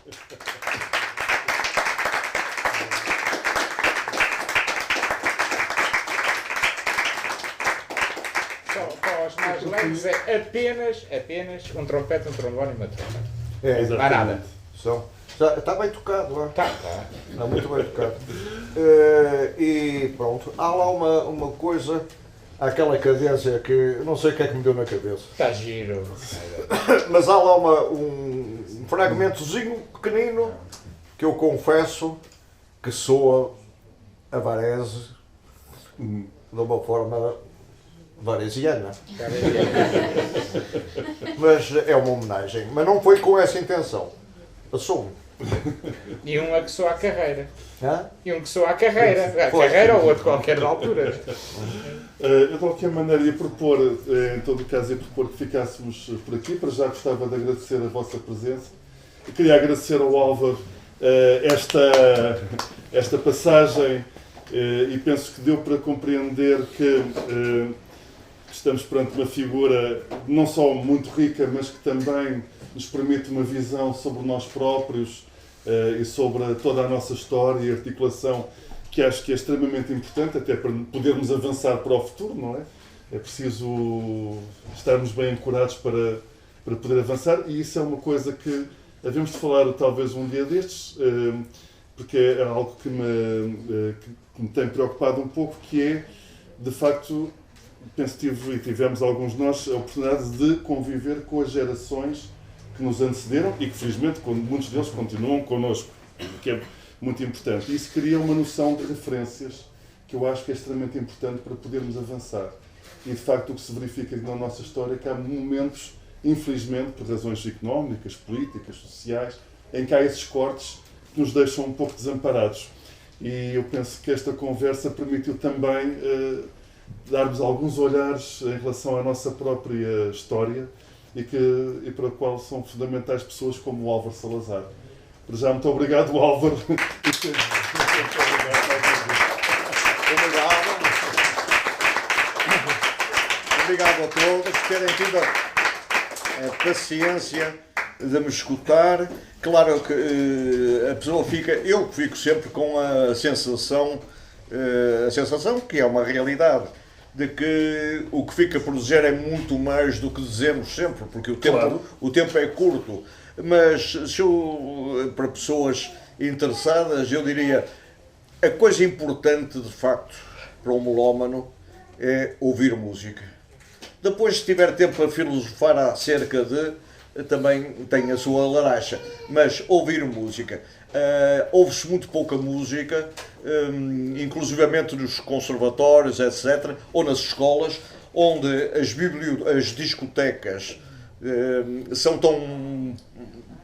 Para os mais leigos é apenas um trompete, um trombone e uma trompa. É, Não há nada. Está bem tocado, não é? Tá. Está muito bem tocado. E pronto, há lá uma coisa, aquela cadência que eu não sei o que é que me deu na cabeça. Está giro. Mas há lá um fragmentozinho pequenino que eu confesso que soa a Varese de uma forma varesiana. Mas é uma homenagem. Mas não foi com essa intenção. Passou-me. E um a que soa a carreira. Hã? E um que soa a carreira. A Pois. carreira ou outro qualquer da altura. Eu de qualquer maneira ia propor, em todo o caso, ia propor que ficássemos por aqui. Para já gostava de agradecer a vossa presença. Eu queria agradecer ao Álvaro esta passagem e penso que deu para compreender que estamos perante uma figura não só muito rica, mas que também nos permite uma visão sobre nós próprios e sobre toda a nossa história e articulação, que acho que é extremamente importante, até para podermos avançar para o futuro, não é? É preciso estarmos bem ancorados para poder avançar, e isso é uma coisa que havemos de falar talvez um dia destes, porque é algo que me tem preocupado um pouco, que é, de facto, penso que tivemos alguns de nós a oportunidade de conviver com as gerações que nos antecederam e que, felizmente, muitos deles continuam connosco, o que é muito importante. E isso cria uma noção de referências que eu acho que é extremamente importante para podermos avançar. E, de facto, o que se verifica na nossa história é que há momentos, infelizmente, por razões económicas, políticas, sociais, em que há esses cortes que nos deixam um pouco desamparados. E eu penso que esta conversa permitiu também dar-vos alguns olhares em relação à nossa própria história e para a qual são fundamentais pessoas como o Álvaro Salazar. Por já, muito obrigado, Álvaro. Obrigado a todos por terem tido a paciência de me escutar. Claro que a pessoa eu fico sempre com a sensação que é uma realidade, de que o que fica por dizer é muito mais do que dizemos sempre, porque o tempo é curto. Mas para pessoas interessadas, eu diria, a coisa importante, de facto, para um melómano é ouvir música. Depois, se tiver tempo para filosofar acerca também tem a sua laracha, mas ouvir música. Ouve-se muito pouca música, inclusivamente nos conservatórios, etc., ou nas escolas, onde as discotecas são tão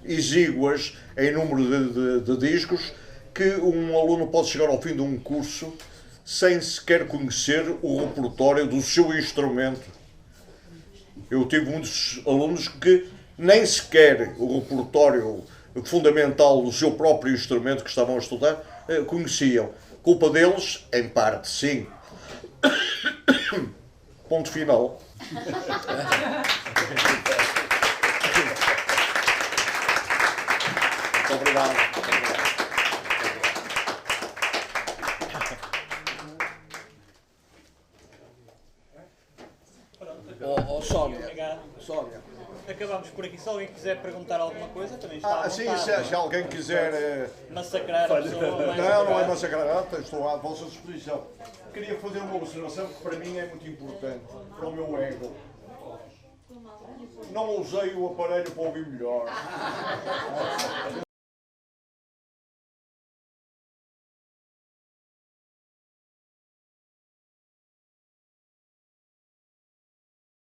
exíguas em número de discos que um aluno pode chegar ao fim de um curso sem sequer conhecer o repertório do seu instrumento. Eu tive muitos alunos que nem sequer o repertório fundamental do seu próprio instrumento que estavam a estudar conheciam. Culpa deles, em parte, sim. Ponto final. Muito obrigado. Sónia. Acabamos por aqui. Se alguém quiser perguntar alguma coisa, também está à Sim, vontade. se alguém quiser... Massacrar a pessoa. Não é massacrar, estou à vossa disposição. Queria fazer uma observação que para mim é muito importante, para o meu ego. Não usei o aparelho para ouvir melhor.